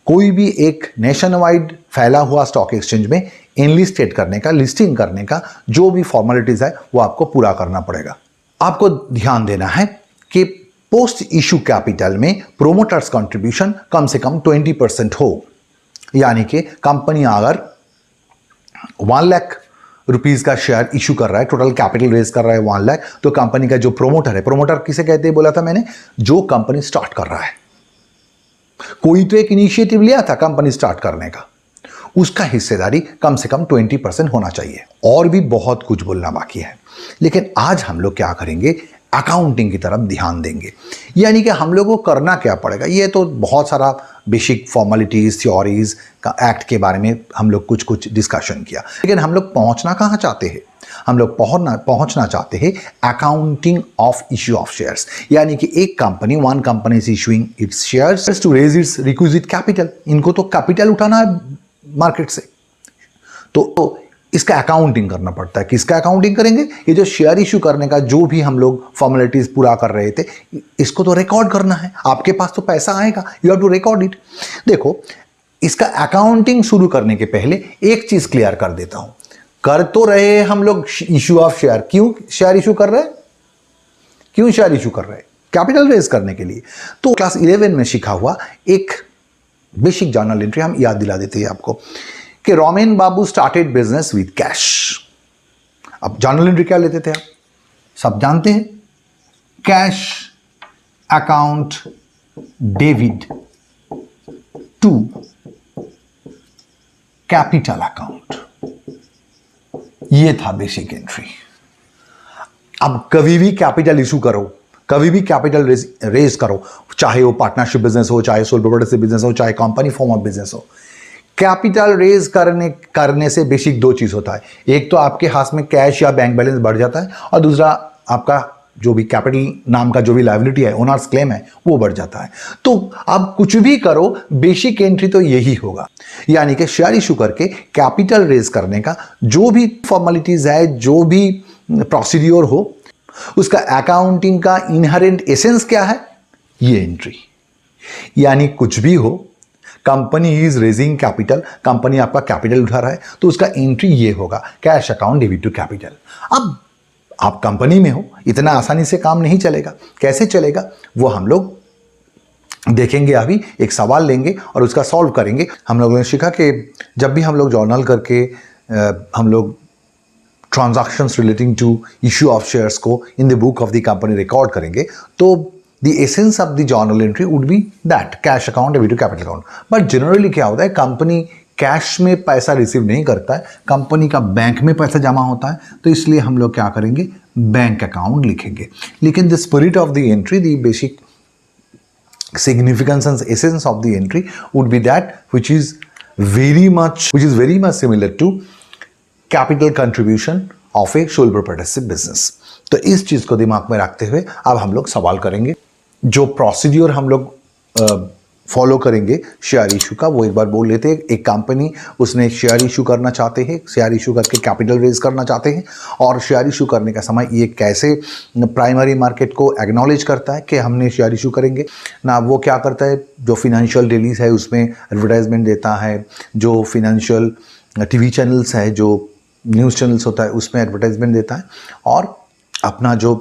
Speaker 1: कोई भी एक नेशन वाइड फैला हुआ स्टॉक एक्सचेंज में एनलिस्टेड करने का, लिस्टिंग करने का जो भी फॉर्मेलिटीज है वो आपको पूरा करना पड़ेगा। आपको ध्यान देना है कि पोस्ट इशू कैपिटल में प्रोमोटर्स कंट्रीब्यूशन कम से कम 20% हो, यानी कि कंपनी अगर 1 लाख रुपीज का शेयर इशू कर रहा है, टोटल कैपिटल रेज कर रहा है 1 लाख, तो कंपनी का जो प्रोमोटर है, प्रोमोटर किसे कहते हैं बोला था मैंने, जो कंपनी स्टार्ट कर रहा है, कोई तो एक इनिशिएटिव लिया था कंपनी स्टार्ट करने का, उसका हिस्सेदारी कम से कम 20% होना चाहिए। और भी बहुत कुछ बोलना बाकी है, लेकिन आज हम लोग क्या करेंगे, अकाउंटिंग की तरफ ध्यान देंगे। यानी कि हम लोगों को करना क्या पड़ेगा, ये तो बहुत सारा बेसिक फॉर्मेलिटीज, थ्योरीज का एक्ट के बारे में हम लोग कुछ डिस्कशन किया, लेकिन हम लोग पहुंचना कहाँ चाहते हैं, हम लोग पहुंचना चाहते हैं accounting of issue of shares. यानी कि एक company, one company is issuing its shares to raise its requisite capital, इनको तो कैपिटल उठाना है मार्केट से, तो इसका अकाउंटिंग करना पड़ता है। किसका अकाउंटिंग करेंगे, ये जो शेयर इशू करने का जो भी हम लोग फॉर्मेलिटीज पूरा कर रहे थे, इसको तो रिकॉर्ड करना है। आपके पास तो पैसा आएगा, you have to record it. देखो, इसका अकाउंटिंग शुरू करने के पहले एक चीज क्लियर कर देता हूं, कर तो रहे हैं हम लोग इशू ऑफ शेयर, क्यों शेयर इशू कर रहे हैं, क्यों शेयर इशू कर रहे हैं, कैपिटल रेज करने के लिए। तो क्लास 11 में सीखा हुआ एक बेसिक जर्नल एंट्री हम याद दिला देते हैं आपको कि Romen Babu started business with cash. अब जर्नल एंट्री क्या लेते थे आप सब जानते हैं, cash account debit to capital account, ये था बेसिक एंट्री। अब कभी भी कैपिटल इशू करो कभी भी कैपिटल रेज करो, चाहे वो पार्टनरशिप बिजनेस हो, चाहे सोल प्रोप्राइटरशिप बिजनेस हो, चाहे कंपनी फॉर्म ऑफ बिजनेस हो, कैपिटल रेज करने से बेसिक दो चीज होता है। एक तो आपके हाथ में कैश या बैंक बैलेंस बढ़ जाता है, और दूसरा आपका जो भी कैपिटल नाम का जो भी लायबिलिटी है, ओनर्स क्लेम है, वो बढ़ जाता है। तो आप कुछ भी करो, बेसिक एंट्री तो यही होगा, यानी कि शेयर इशू करके कैपिटल रेज करने का जो भी फॉर्मेलिटीज है, जो भी प्रोसीड्योर हो, उसका अकाउंटिंग का इनहेरेंट एसेंस क्या है, ये एंट्री। यानी कुछ भी हो, company is raising capital, company आपका कैपिटल उठा रहा है, तो उसका एंट्री ये होगा, cash account debit to capital. अब आप कंपनी में हो, इतना आसानी से काम नहीं चलेगा। कैसे चलेगा वो हम लोग देखेंगे। अभी एक सवाल लेंगे और उसका सॉल्व करेंगे। हम लोगों ने सीखा कि जब भी हम लोग जर्नल करके हम लोग transactions relating to issue of shares को in the book of the company record करेंगे, तो the essence of the journal entry would be that cash account debit to capital account. But generally क्या होता है, company cash में पैसा receive नहीं करता है, कंपनी का बैंक में पैसा जमा होता है, तो इसलिए हम लोग क्या करेंगे, बैंक अकाउंट लिखेंगे। लेकिन the spirit of the entry, the basic significance and essence of the entry would be that which is very much similar to capital contribution of a sole proprietorship business। तो इस चीज को दिमाग में रखते हुए अब हम लोग सवाल करेंगे। जो प्रोसीड्योर हम लोग फॉलो करेंगे शेयर इशू का, वो एक बार बोल लेते हैं। एक कंपनी, उसने शेयर इशू करना चाहते हैं, शेयर इशू करके कैपिटल रेज करना चाहते हैं, और शेयर इशू करने का समय ये कैसे प्राइमरी मार्केट को एक्नॉलेज करता है कि हमने शेयर इशू करेंगे ना। वो क्या करता है, जो फिनेंशियल डेलीज है उसमें एडवर्टाइजमेंट देता है, जो फिनेंशियल टीवी चैनल्स है, जो न्यूज़ चैनल्स होता है उसमें एडवर्टाइजमेंट देता है, और अपना जो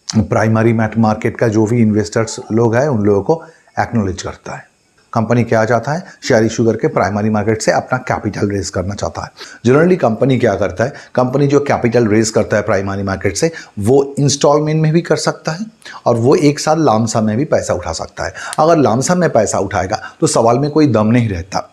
Speaker 1: प्राइमरी मार्केट का जो भी इन्वेस्टर्स लोग हैं उन लोगों को एक्नॉलेज करता है। कंपनी क्या चाहता है, शेयर इशू करके प्राइमरी मार्केट से अपना कैपिटल रेज करना चाहता है। जनरली कंपनी क्या करता है, कंपनी जो कैपिटल रेज करता है प्राइमरी मार्केट से, वो इंस्टॉलमेंट में भी कर सकता है और वो एक साथ लामसम में भी पैसा उठा सकता है। अगर लामसम में पैसा उठाएगा तो सवाल में कोई दम नहीं रहता।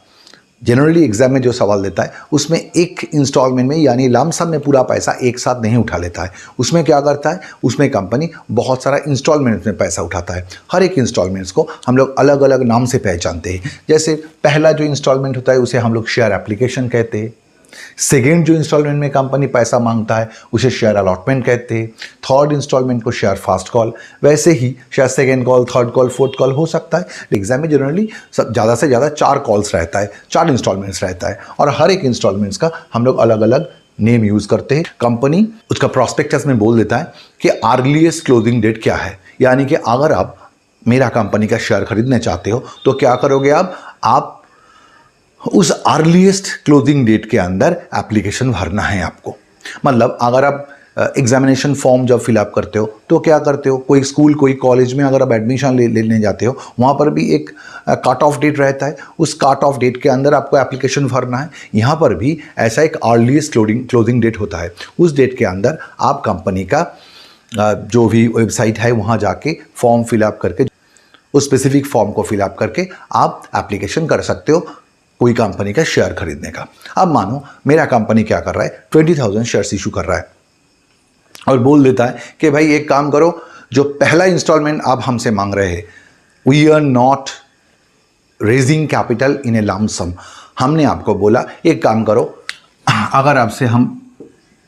Speaker 1: जनरली एग्जाम में जो सवाल देता है उसमें एक इंस्टॉलमेंट में यानी लमसम में पूरा पैसा एक साथ नहीं उठा लेता है। उसमें क्या करता है, उसमें कंपनी बहुत सारा इंस्टॉलमेंट में पैसा उठाता है। हर एक इंस्टॉलमेंट्स को हम लोग अलग अलग नाम से पहचानते हैं। जैसे पहला जो इंस्टॉलमेंट होता है उसे हम लोग शेयर एप्लीकेशन कहते हैं। सेकेंड जो इंस्टॉलमेंट में कंपनी पैसा मांगता है उसे शेयर अलॉटमेंट कहते हैं। थर्ड इंस्टॉलमेंट को शेयर फास्ट कॉल। वैसे ही share second call, third call, fourth call हो सकता है। एग्जाम में जनरली ज़्यादा से ज़्यादा 4 कॉल्स रहता है, 4 इंस्टॉलमेंट्स रहता है, और हर एक इंस्टॉलमेंट्स का हम लोग अलग अलग नेम यूज़ करते हैं। कंपनी उसका प्रॉस्पेक्टस में बोल देता है कि अर्लीस्ट क्लोजिंग डेट क्या है, यानी कि अगर आप मेरा कंपनी का शेयर खरीदना चाहते हो तो क्या करोगे, आप उस अर्लीस्ट क्लोजिंग डेट के अंदर एप्लीकेशन भरना है आपको। मतलब अगर आप एग्जामिनेशन फॉर्म जब फिलअप करते हो तो क्या करते हो, कोई स्कूल कोई कॉलेज में अगर आप एडमिशन लेने जाते हो वहाँ पर भी एक कट ऑफ डेट रहता है। उस कट ऑफ डेट के अंदर आपको एप्लीकेशन भरना है। यहाँ पर भी ऐसा एक अर्लीस्ट क्लोजिंग डेट होता है। उस डेट के अंदर आप कंपनी का जो भी वेबसाइट है वहाँ जाके फॉर्म फिलअप करके, उस स्पेसिफिक फॉर्म को फिलअप करके आप एप्लीकेशन कर सकते हो कोई कंपनी का शेयर खरीदने का। अब मानो मेरा कंपनी क्या कर रहा है, 20,000 शेयर्स इशू कर रहा है और बोल देता है कि भाई एक काम करो, जो पहला इंस्टॉलमेंट आप हमसे मांग रहे हैं, we are not raising capital in a lump sum. हमने आपको बोला एक काम करो, अगर आपसे हम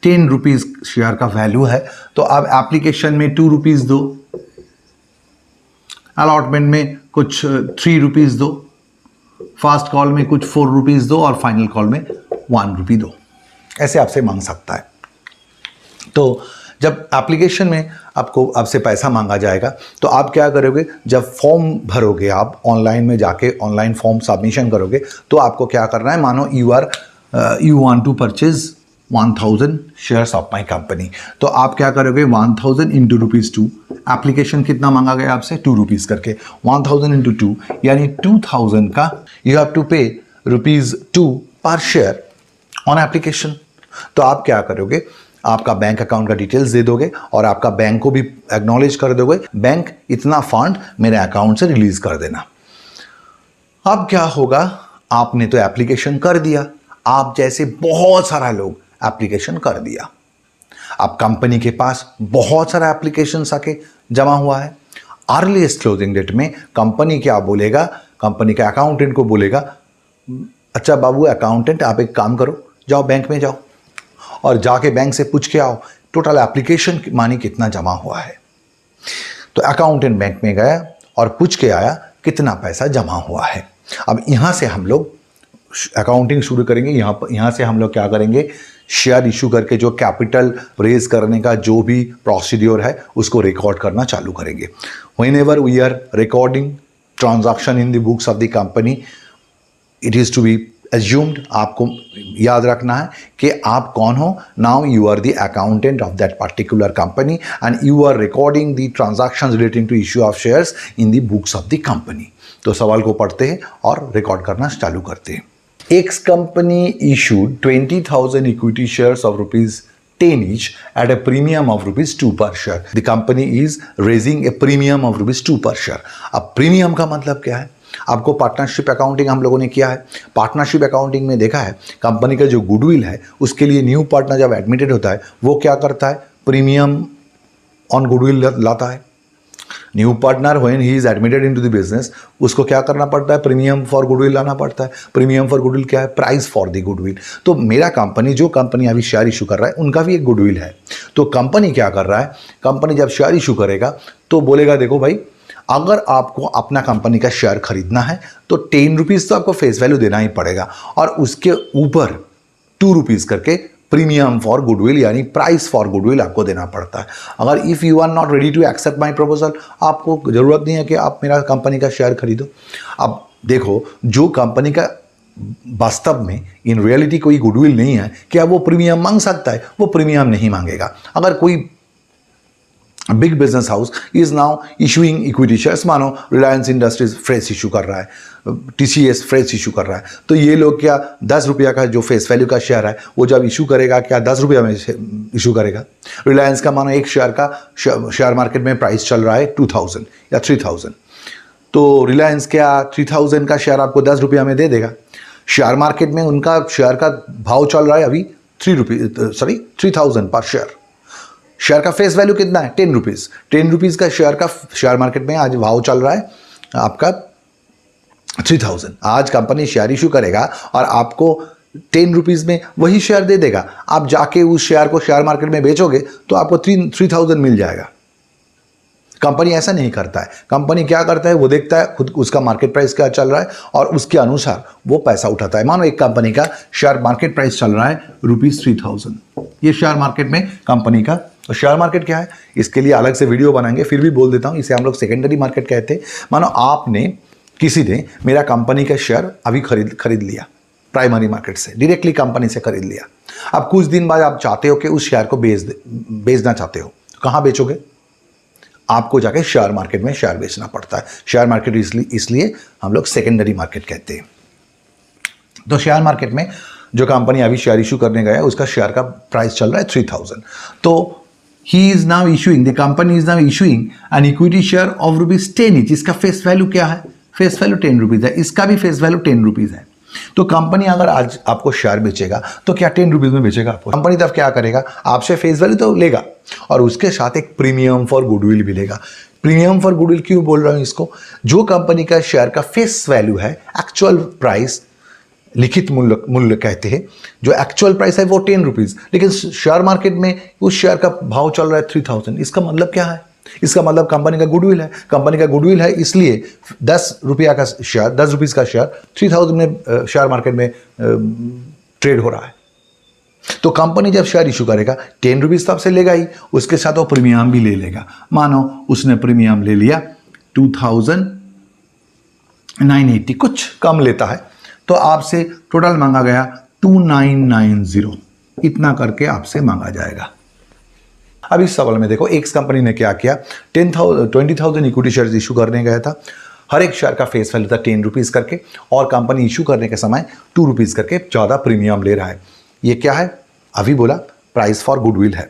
Speaker 1: 10 रुपीज़ शेयर का वैल्यू है तो आप एप्लीकेशन में 2 रुपीज़ दो, अलॉटमेंट में कुछ 3 रुपीज़ दो, फास्ट कॉल में कुछ 4 रुपीज़ दो और फाइनल कॉल में 1 रुपी दो। ऐसे आपसे मांग सकता है। तो जब एप्लीकेशन में आपसे पैसा मांगा जाएगा तो आप क्या करोगे, जब फॉर्म भरोगे, आप ऑनलाइन में जाके ऑनलाइन फॉर्म सबमिशन करोगे तो आपको क्या करना है, मानो you want to purchase 1000 shares of my company, तो आप क्या करोगे, 1000 इंटू ₹2। एप्लीकेशन कितना मांगा गया आपसे, 2 रुपीज़ करके, 1000 इंटू 2 यानी 2000 का यू हैव टू पे ₹2 पर शेयर ऑन एप्लीकेशन। तो आप क्या करोगे, आपका बैंक अकाउंट का डिटेल्स दे दोगे और आपका बैंक को भी एक्नॉलेज कर दोगे, बैंक इतना फंड मेरे अकाउंट से रिलीज कर देना। अब क्या होगा, आपने तो एप्लीकेशन कर दिया, आप जैसे बहुत सारा लोग एप्लीकेशन कर दिया। अब कंपनी के पास बहुत सारा एप्लीकेशन आके जमा हुआ है। अर्लीस्ट क्लोजिंग डेट में कंपनी क्या बोलेगा, कंपनी का अकाउंटेंट को बोलेगा, अच्छा बाबू अकाउंटेंट आप एक काम करो, जाओ बैंक में जाओ और जाके बैंक से पूछ के आओ टोटल एप्लीकेशन मानी कितना जमा हुआ है। तो अकाउंटेंट बैंक में गया और पूछ के आया कितना पैसा जमा हुआ है। अब यहाँ से हम लोग अकाउंटिंग शुरू करेंगे। यहाँ से हम लोग क्या करेंगे, शेयर इशू करके जो कैपिटल रेज करने का जो भी प्रोसीड्योर है उसको रिकॉर्ड करना चालू करेंगे। Whenever we are recording transaction in the books of the company, it is to be assumed, आपको याद रखना है कि आप कौन हो। Now you are the accountant of that particular company and you are recording the transactions relating to issue of shares in the books of the company. तो सवाल को पढ़ते हैं और रिकॉर्ड करना चालू करते हैं। X company issued 20,000 equity shares of ₹10 each at a premium of ₹2 per share. The company is raising a premium of ₹2 per share. अब प्रीमियम का मतलब क्या है? आपको पार्टनरशिप अकाउंटिंग हम लोगों ने किया है। पार्टनरशिप अकाउंटिंग में देखा है कंपनी का जो गुडविल है उसके लिए न्यू पार्टनर जब एडमिटेड होता है वो क्या करता है, प्रीमियम ऑन गुडविल लाता है। New partner when he is admitted into the business, उसको क्या करना पड़ता है, प्रीमियम फॉर गुडविल लाना पड़ता है। प्रीमियम फॉर गुडविल क्या है, प्राइस फॉर द गुडविल। तो मेरा कंपनी, जो कंपनी अभी शेयर इशू कर रहा है उनका भी एक गुडविल है। तो कंपनी क्या कर रहा है, कंपनी जब शेयर इशू करेगा तो बोलेगा देखो भाई, अगर आपको अपना कंपनी का शेयर खरीदना है तो ₹10 तो आपको फेस वैल्यू देना ही पड़ेगा और उसके ऊपर ₹2 करके प्रीमियम फॉर गुडविल यानी प्राइस फॉर गुडविल आपको देना पड़ता है। अगर if you are not ready to accept my proposal, आपको ज़रूरत नहीं है कि आप मेरा कंपनी का शेयर खरीदो। अब देखो, जो कंपनी का वास्तव में इन रियलिटी कोई गुडविल नहीं है, क्या वो प्रीमियम मांग सकता है? वो प्रीमियम नहीं मांगेगा। अगर कोई big business house is now issuing equity shares, मानो रिलायंस इंडस्ट्रीज फ्रेश इशू कर रहा है, TCS फ्रेश इशू कर रहा है, तो ये लोग क्या ₹10 का जो फेस वैल्यू का शेयर है वो जब इशू करेगा क्या ₹10 में इशू करेगा? रिलायंस का मानो एक शेयर का शेयर मार्केट में प्राइस चल रहा है 2000 या 3000, तो रिलायंस क्या 3000 का शेयर आपको ₹10 में दे देगा? शेयर मार्केट में उनका शेयर का भाव चल रहा है अभी ₹3000 पर शेयर। शेयर का फेस वैल्यू कितना है? ₹10। ₹10 का शेयर का शेयर मार्केट में आज भाव चल रहा है आपका 3000। आज कंपनी शेयर इशू करेगा और आपको ₹10 में वही शेयर दे देगा। आप जाके उस शेयर को शेयर मार्केट में बेचोगे तो आपको 3000 मिल जाएगा। कंपनी ऐसा नहीं करता है। कंपनी क्या करता है, वो देखता है खुद उसका मार्केट प्राइस क्या चल रहा है और उसके अनुसार वो पैसा उठाता है। मानो एक कंपनी का शेयर मार्केट प्राइस चल रहा है ₹3000, ये शेयर मार्केट में कंपनी का। तो शेयर मार्केट क्या है, इसके लिए अलग से वीडियो बनाएंगे, फिर भी बोल देता हूँ, इसे हम लोग सेकेंडरी मार्केट कहते हैं। मानो आपने, किसी ने मेरा कंपनी का शेयर अभी खरीद लिया प्राइमरी मार्केट से, डायरेक्टली कंपनी से खरीद लिया। अब कुछ दिन बाद आप चाहते हो कि उस शेयर को बेचना चाहते हो, कहाँ बेचोगे? आपको जाके शेयर मार्केट में शेयर बेचना पड़ता है। शेयर मार्केट इसलिए हम लोग सेकेंडरी मार्केट कहते हैं। तो शेयर मार्केट में जो कंपनी अभी शेयर इशू करने गया है उसका शेयर का प्राइस चल रहा है 3000। तो he is now issuing, the company is now issuing an equity share of ₹10 each। इसका फेस वैल्यू क्या है? फेस वैल्यू ₹10 है, इसका भी फेस वैल्यू ₹10 है। तो कंपनी अगर आज आपको शेयर बेचेगा तो क्या ₹10 में बेचेगा आपको? कंपनी तब क्या करेगा, आपसे फेस वैल्यू तो लेगा और उसके साथ एक प्रीमियम फॉर गुडविल भी लेगा। प्रीमियम फॉर गुडविल क्यों बोल रहा हूँ इसको? जो कंपनी का शेयर का फेस वैल्यू है, एक्चुअल प्राइस, लिखित मूल्य कहते हैं, जो एक्चुअल प्राइस है वो ₹10, लेकिन शेयर मार्केट में उस शेयर का भाव चल रहा है 3000। इसका मतलब क्या है? इसका मतलब कंपनी का गुडविल है। कंपनी का गुडविल है इसलिए ₹10 का शेयर 3000 में शेयर मार्केट में ट्रेड हो रहा है। तो कंपनी जब शेयर इशू करेगा ₹10 तो आपसे लेगा ही, उसके साथ वो प्रीमियम भी ले लेगा। मानो उसने प्रीमियम ले लिया 2980, कुछ कम लेता है, तो आपसे टोटल मांगा गया 2990, इतना करके आपसे मांगा जाएगा। अब इस सवाल में देखो, एक्स कंपनी ने क्या किया, 20,000 इक्विटी शेयर्स इशू करने गया था। हर एक शेयर का फेस वैल्यू था ₹10 करके और कंपनी इशू करने के समय ₹2 करके ज़्यादा प्रीमियम ले रहा है। ये क्या है? अभी बोला प्राइस फॉर गुडविल है।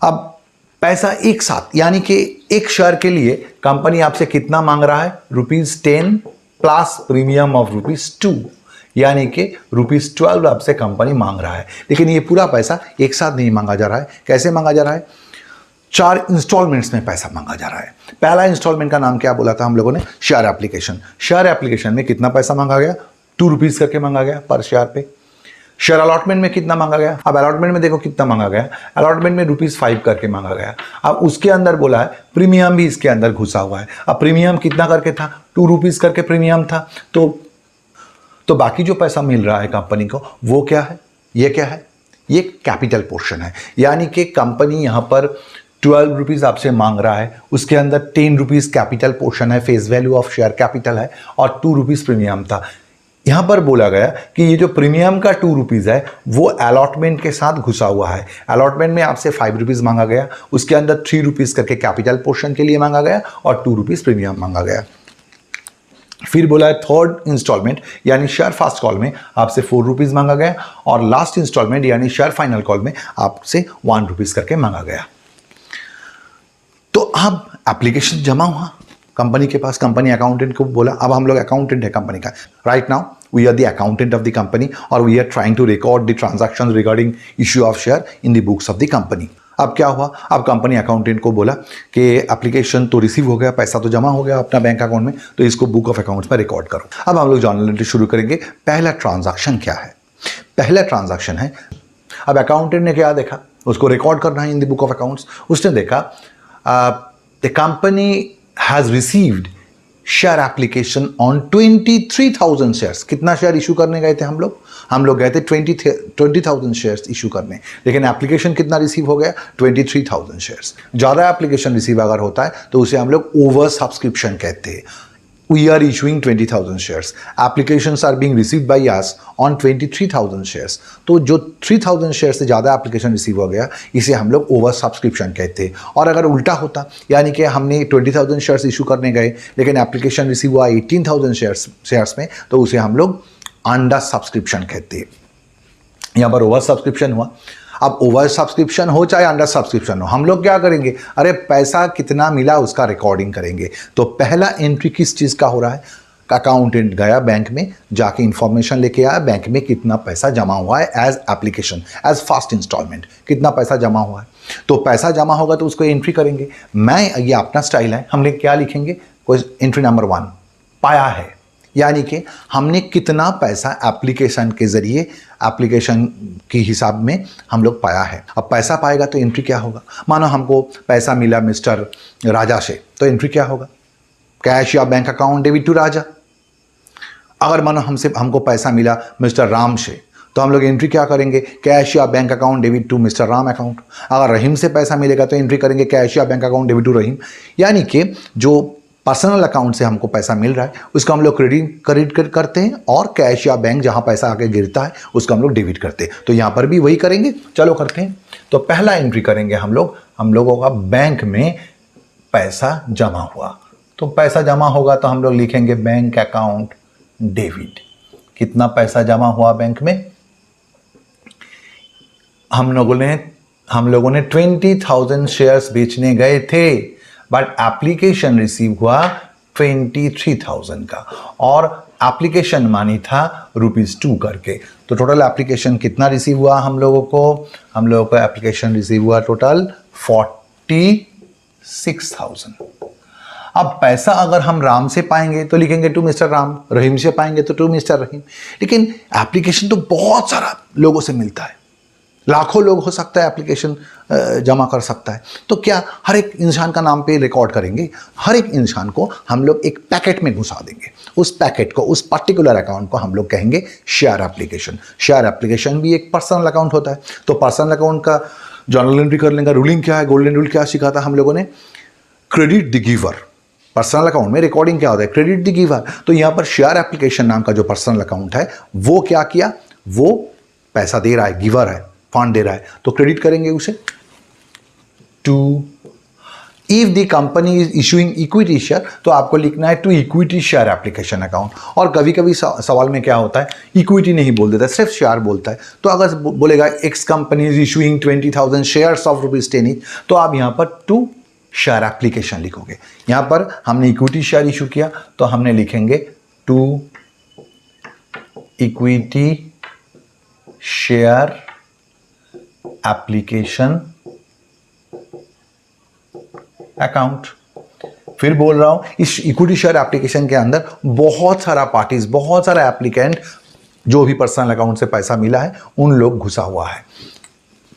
Speaker 1: अब पैसा एक साथ, यानी कि एक शेयर के लिए कंपनी आपसे कितना मांग रहा है? ₹10 प्लस प्रीमियम ऑफ ₹2, यानी कि ₹12 आपसे कंपनी मांग रहा है। लेकिन ये पूरा पैसा एक साथ नहीं मांगा जा रहा है। कैसे मांगा जा रहा है? 4 इंस्टॉलमेंट्स में पैसा मांगा जा रहा है। पहला इंस्टॉलमेंट का नाम क्या बोला था हम लोगों ने? Share application. शेयर एप्लीकेशन में कितना पैसा मांगा गया? ₹2 करके मांगा गया पर शेयर पे। शेयर अलॉटमेंट में कितना मांगा गया? अब अलॉटमेंट में देखो कितना मांगा गया। अलॉटमेंट में ₹5 करके मांगा गया। अब उसके अंदर बोला है प्रीमियम भी इसके अंदर घुसा हुआ है। अब प्रीमियम कितना करके था? ₹2 करके प्रीमियम था। तो बाकी जो पैसा मिल रहा है कंपनी को वो क्या है? ये क्या है? ये कैपिटल पोर्शन है। यानी कि कंपनी यहां पर ₹12 आपसे मांग रहा है, उसके अंदर ₹10 कैपिटल पोर्शन है, face value of share capital है, और ₹2 प्रीमियम था। यहां पर बोला गया कि ये जो प्रीमियम का ₹2 है वो अलॉटमेंट के साथ घुसा हुआ है। अलॉटमेंट में आपसे ₹5 मांगा गया, उसके अंदर ₹3 करके कैपिटल पोर्शन के लिए मांगा गया और ₹2 प्रीमियम मांगा गया। फिर बोला है थर्ड इंस्टॉलमेंट यानी शेयर फर्स्ट कॉल में आपसे ₹4 मांगा गया, और लास्ट इंस्टॉलमेंट यानी शेयर फाइनल कॉल में आपसे ₹1 करके मांगा गया। तो अब एप्लीकेशन जमा हुआ कंपनी के पास, कंपनी अकाउंटेंट को बोला। अब हम लोग अकाउंटेंट है कंपनी का। Right now we are the accountant of the company और we are trying to record the transactions regarding issue of share in the books of the company. अब क्या हुआ? अब कंपनी अकाउंटेंट को बोला कि एप्लीकेशन तो रिसीव हो गया, पैसा तो जमा हो गया अपना बैंक अकाउंट में, तो इसको बुक ऑफ अकाउंट्स में रिकॉर्ड करो। अब हम लोग जर्नल एंट्री शुरू करेंगे। पहला ट्रांजैक्शन क्या है? पहला ट्रांजैक्शन है, अब अकाउंटेंट ने क्या देखा? उसको रिकॉर्ड करना है in the book of accounts. उसने देखा the company has received share application on 23,000 shares. कितना शेयर इशू करने गए थे हम लोग गए थे 20,000 शेयर्स इशू करने, लेकिन एप्लीकेशन कितना रिसीव हो गया? 23,000 शेयर्स। ज़्यादा एप्लीकेशन रिसीव अगर होता है तो उसे हम लोग ओवर सब्सक्रिप्शन कहते हैं। We are issuing 20,000 shares. Applications are being received by us on 23,000 shares. तो जो 3,000 शेयर से ज़्यादा एप्लीकेशन रिसीव हो गया इसे हम लोग ओवर सब्सक्रिप्शन कहते हैं। और अगर उल्टा होता, यानी कि हमने 20,000 शेयर्स इशू करने गए लेकिन एप्लीकेशन रिसीव हुआ 18,000 शेयर्स में, तो उसे हम लोग अंडर सब्सक्रिप्शन कहते हैं। यहाँ पर ओवर सब्सक्रिप्शन हुआ। अब ओवर सब्सक्रिप्शन हो चाहे अंडर सब्सक्रिप्शन हो, हम लोग क्या करेंगे? अरे पैसा कितना मिला उसका रिकॉर्डिंग करेंगे। तो पहला एंट्री किस चीज़ का हो रहा है? अकाउंटेंट गया बैंक में, जाके इंफॉर्मेशन लेके आया बैंक में कितना पैसा जमा हुआ है as application, as first installment कितना पैसा जमा हुआ है। तो पैसा जमा होगा तो उसको एंट्री करेंगे। ये अपना स्टाइल है, हमने क्या लिखेंगे? कोई एंट्री नंबर 1 पाया है, यानी कि हमने कितना पैसा एप्लीकेशन के जरिए एप्लीकेशन के हिसाब में हम लोग पाया है। अब पैसा पाएगा तो एंट्री क्या होगा? मानो हमको पैसा मिला मिस्टर राजा से, तो एंट्री क्या होगा? कैश या बैंक अकाउंट डेबिट टू राजा। अगर मानो हमको पैसा मिला मिस्टर राम से, तो हम लोग एंट्री क्या करेंगे? कैश या bank account debit to Mr Ram account. अगर रहीम से पैसा मिलेगा तो एंट्री करेंगे कैश या बैंक अकाउंट डेबिट टू रहीम। यानी कि जो पर्सनल अकाउंट से हमको पैसा मिल रहा है उसको हम लोग क्रेडिट करते हैं, और कैश या बैंक जहां पैसा आके गिरता है उसको हम लोग डेबिट करते हैं। तो यहां पर भी वही करेंगे। चलो करते हैं। तो पहला एंट्री करेंगे हम लोगों का बैंक में पैसा जमा हुआ। तो पैसा जमा होगा तो हम लोग लिखेंगे बैंक अकाउंट डेबिट। कितना पैसा जमा हुआ बैंक में? हम लोगों ने 20,000 शेयर्स बेचने गए थे, बट एप्लीकेशन रिसीव हुआ 23,000 का, और एप्लीकेशन मानी था ₹2 करके। तो टोटल एप्लीकेशन कितना रिसीव हुआ हम लोगों को एप्लीकेशन रिसीव हुआ टोटल 46,000। अब पैसा अगर हम राम से पाएंगे तो लिखेंगे टू मिस्टर राम, रहीम से पाएंगे तो टू मिस्टर रहीम। लेकिन एप्लीकेशन तो बहुत सारा लोगों से मिलता है, लाखों लोग हो सकता है एप्लीकेशन जमा कर सकता है। तो क्या हर एक इंसान का नाम पे रिकॉर्ड करेंगे? हर एक इंसान को हम लोग एक पैकेट में घुसा देंगे। उस पैकेट को, उस पर्टिकुलर अकाउंट को हम लोग कहेंगे शेयर एप्लीकेशन। शेयर एप्लीकेशन भी एक पर्सनल अकाउंट होता है। तो पर्सनल अकाउंट का जर्नल एंट्री कर लेंगे। रूलिंग क्या है? गोल्डन रूल क्या सिखाता हम लोगों ने? Credit the giver. Personal account में रिकॉर्डिंग क्या होता है? Credit the giver. तो यहाँ पर शेयर एप्लीकेशन नाम का जो पर्सनल अकाउंट है वो क्या किया? वो पैसा दे रहा है, गिवर है, फंड दे रहा है, तो क्रेडिट करेंगे उसे to. If the company is issuing equity share, तो आपको लिखना है to equity share application account. और कभी कभी सवाल में क्या होता है, इक्विटी नहीं बोल देता, सिर्फ शेयर बोलता है। तो अगर बोलेगा x company is issuing 20,000 shares of ₹10 each, तो आप यहां पर टू शेयर एप्लीकेशन लिखोगे। यहां पर हमने इक्विटी शेयर इशू किया तो हमने लिखेंगे to equity share application account. फिर बोल रहा हूं, इस इक्विटी शेयर एप्लीकेशन के अंदर बहुत सारा पार्टीज, बहुत सारा एप्लीकेंट, जो भी पर्सनल अकाउंट से पैसा मिला है उन लोग घुसा हुआ है।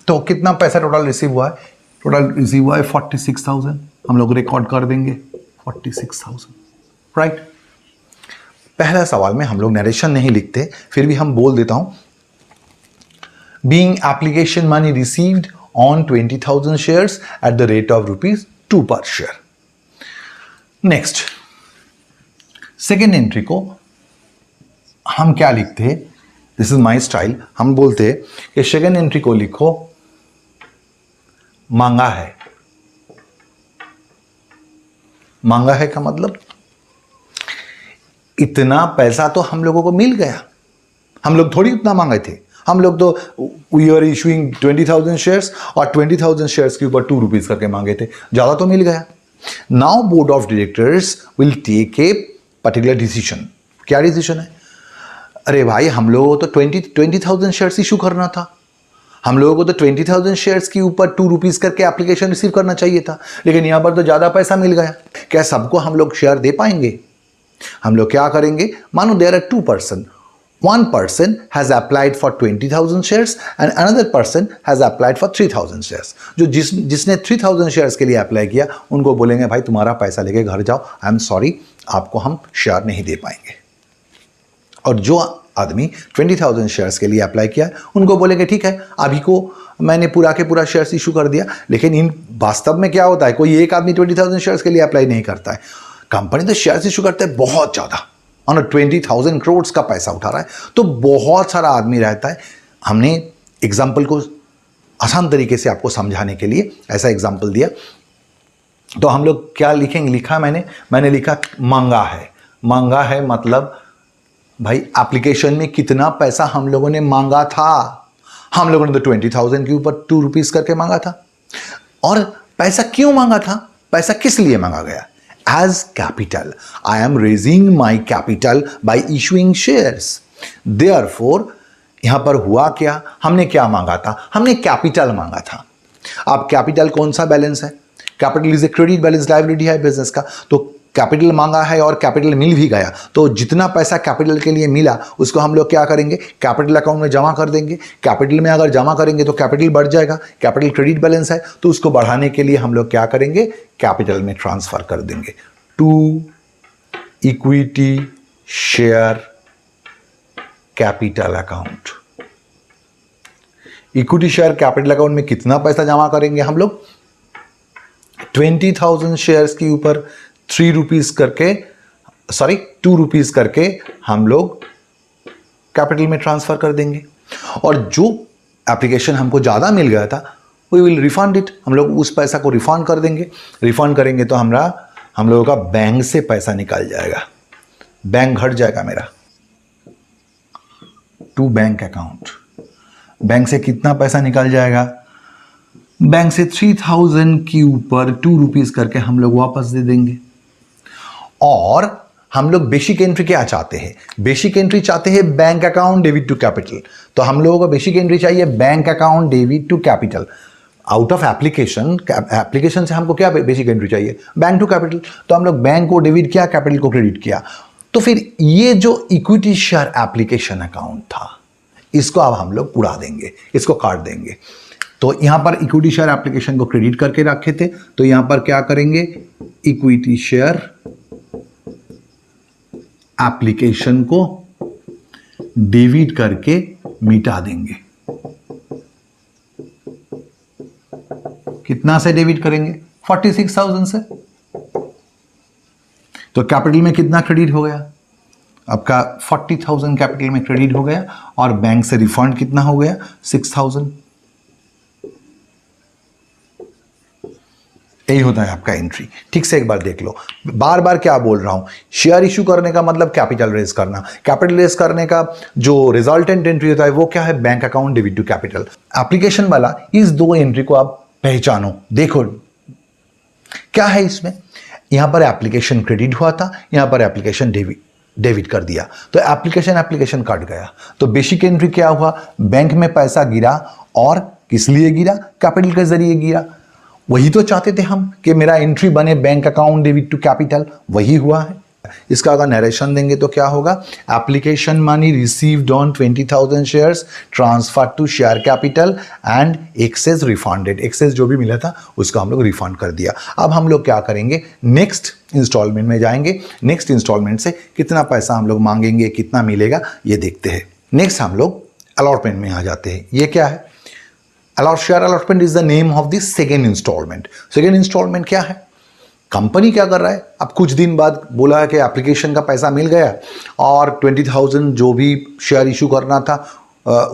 Speaker 1: तो कितना पैसा टोटल रिसीव हुआ है? टोटल रिसीव हुआ है 46,000। हम लोग रिकॉर्ड कर देंगे 46,000, राइट। पहला सवाल में हम लोग नरेशन नहीं लिखते, फिर भी हम बोल देता हूं, being application money received on 20,000 shares at the rate of ₹2 पर शेयर। नेक्स्ट, सेकेंड एंट्री को हम क्या लिखते हैं? This is my style. हम बोलते हैं कि सेकेंड एंट्री को लिखो मांगा है। मांगा है का मतलब इतना पैसा तो हम लोगों को मिल गया, हम लोग थोड़ी उतना मांगे थे। हम लोग तो वी आर इशूइंग 20,000 शेयर्स और 20,000 शेयर्स के ऊपर ₹2 करके मांगे थे, ज्यादा तो मिल गया। Now board of directors will take a particular decision. क्या डिसीजन है? अरे भाई, हम लोगों को तो 20,000 शेयर्स इशू करना था, हम लोगों को तो 20,000 शेयर्स के ऊपर ₹2 करके एप्लीकेशन रिसीव करना चाहिए था, लेकिन यहां पर तो ज्यादा पैसा मिल गया। क्या सबको हम लोग शेयर दे पाएंगे? हम लोग क्या करेंगे, मानो there are 2 person, one person has applied for 20,000 shares and another person has applied for 3,000 shares। जो जिसने 3,000 शेयर्स के लिए अप्लाई किया उनको बोलेंगे भाई तुम्हारा पैसा लेके घर जाओ, आई एम सॉरी, आपको हम शेयर नहीं दे पाएंगे। और जो आदमी 20,000 शेयर्स के लिए अप्लाई किया उनको बोलेंगे ठीक है, अभी को मैंने पूरा के पूरा शेयर्स इशू कर दिया। लेकिन इन वास्तव में क्या होता है, कोई एक आदमी 20,000 शेयर्स के लिए अप्लाई नहीं करता है, कंपनी तो शेयर्स इशू करते हैं बहुत ज्यादा, और 20,000 करोड़ का पैसा उठा रहा है, तो बहुत सारा आदमी रहता है। हमने एग्जाम्पल को आसान तरीके से आपको समझाने के लिए ऐसा एग्जाम्पल दिया। तो हम लोग क्या लिखेंगे, लिखा मैंने लिखा मांगा है। मांगा है मतलब भाई एप्लीकेशन में कितना पैसा हम लोगों ने मांगा था। हम लोगों ने तो 20,000 के ऊपर ₹2 करके मांगा था। और पैसा क्यों मांगा था, पैसा किस लिए मांगा गया? As capital, I am raising my capital by issuing shares. Therefore, यहां पर हुआ क्या, हमने क्या मांगा था? हमने कैपिटल मांगा था। अब कैपिटल कौन सा बैलेंस है? Capital is a credit balance, liability है बिजनेस का। तो कैपिटल मांगा है और कैपिटल मिल भी गया, तो जितना पैसा कैपिटल के लिए मिला उसको हम लोग क्या करेंगे, कैपिटल अकाउंट में जमा कर देंगे। कैपिटल में अगर जमा करेंगे तो कैपिटल बढ़ जाएगा, कैपिटल क्रेडिट बैलेंस है, तो उसको बढ़ाने के लिए हम लोग क्या करेंगे, कैपिटल में ट्रांसफर कर देंगे to equity share capital account. Equity share capital account में कितना पैसा जमा करेंगे हम लोग? 20,000 शेयर्स के ऊपर ₹2 करके हम लोग कैपिटल में ट्रांसफर कर देंगे। और जो एप्लीकेशन हमको ज्यादा मिल गया था वी विल रिफंड इट, हम लोग उस पैसा को रिफंड कर देंगे। रिफंड करेंगे तो हम लोगों का बैंक से पैसा निकल जाएगा, बैंक घट जाएगा मेरा टू बैंक अकाउंट। बैंक से कितना पैसा निकल जाएगा? बैंक से 3,000 के ऊपर ₹2 करके हम लोग वापस दे देंगे। और हम लोग बेसिक एंट्री क्या चाहते हैं? बेसिक एंट्री चाहते हैं bank account debit to capital. तो हम लोगों को बेसिक एंट्री चाहिए bank account debit to capital. Out of application से हमको क्या बेसिक एंट्री चाहिए? Bank to capital. तो हम लोग बैंक को डेबिट किया, कैपिटल को क्रेडिट किया। तो फिर ये जो इक्विटी शेयर एप्लीकेशन अकाउंट था इसको अब हम लोग उड़ा देंगे, इसको काट देंगे। तो यहां पर इक्विटी शेयर एप्लीकेशन को क्रेडिट करके रखे थे, तो यहां पर क्या करेंगे, इक्विटी शेयर एप्लीकेशन को डेबिट करके मिटा देंगे। कितना से डेबिट करेंगे? 46,000 से। तो कैपिटल में कितना क्रेडिट हो गया? आपका 40,000 कैपिटल में क्रेडिट हो गया और बैंक से रिफंड कितना हो गया? 6,000। यही होता है आपका एंट्री। ठीक से एक बार देख लो, बार बार क्या बोल रहा हूं, शेयर इशू करने का मतलब कैपिटल रेज करना। कैपिटल रेज करने का जो रिजल्टेंट एंट्री होता है वो क्या है? Bank account debit to capital. Application वाला इस दो एंट्री को आप पहचानो, देखो क्या है इसमें। यहां पर एप्लीकेशन क्रेडिट हुआ था, यहां पर एप्लीकेशन डेबिट डेबिट कर दिया, तो एप्लीकेशन कट गया। तो बेसिक एंट्री क्या हुआ, बैंक में पैसा गिरा और किस लिए गिरा, कैपिटल के जरिए गिरा। वही तो चाहते थे हम कि मेरा एंट्री बने bank account debit to capital, वही हुआ है। इसका अगर नरेशन देंगे तो क्या होगा, application money received on 20,000 shares transferred to share capital and excess refunded, excess जो भी मिला था उसको हम लोग रिफंड कर दिया। अब हम लोग क्या करेंगे, नेक्स्ट इंस्टॉलमेंट में जाएंगे, नेक्स्ट इंस्टॉलमेंट से कितना पैसा हम लोग मांगेंगे, कितना मिलेगा ये देखते हैं। नेक्स्ट हम लोग अलॉटमेंट में आ जाते हैं। ये क्या है, share allotment is the name of the second installment. Second installment क्या है, कंपनी क्या कर रहा है, अब कुछ दिन बाद बोला है कि एप्लीकेशन का पैसा मिल गया और 20,000 जो भी शेयर इशू करना था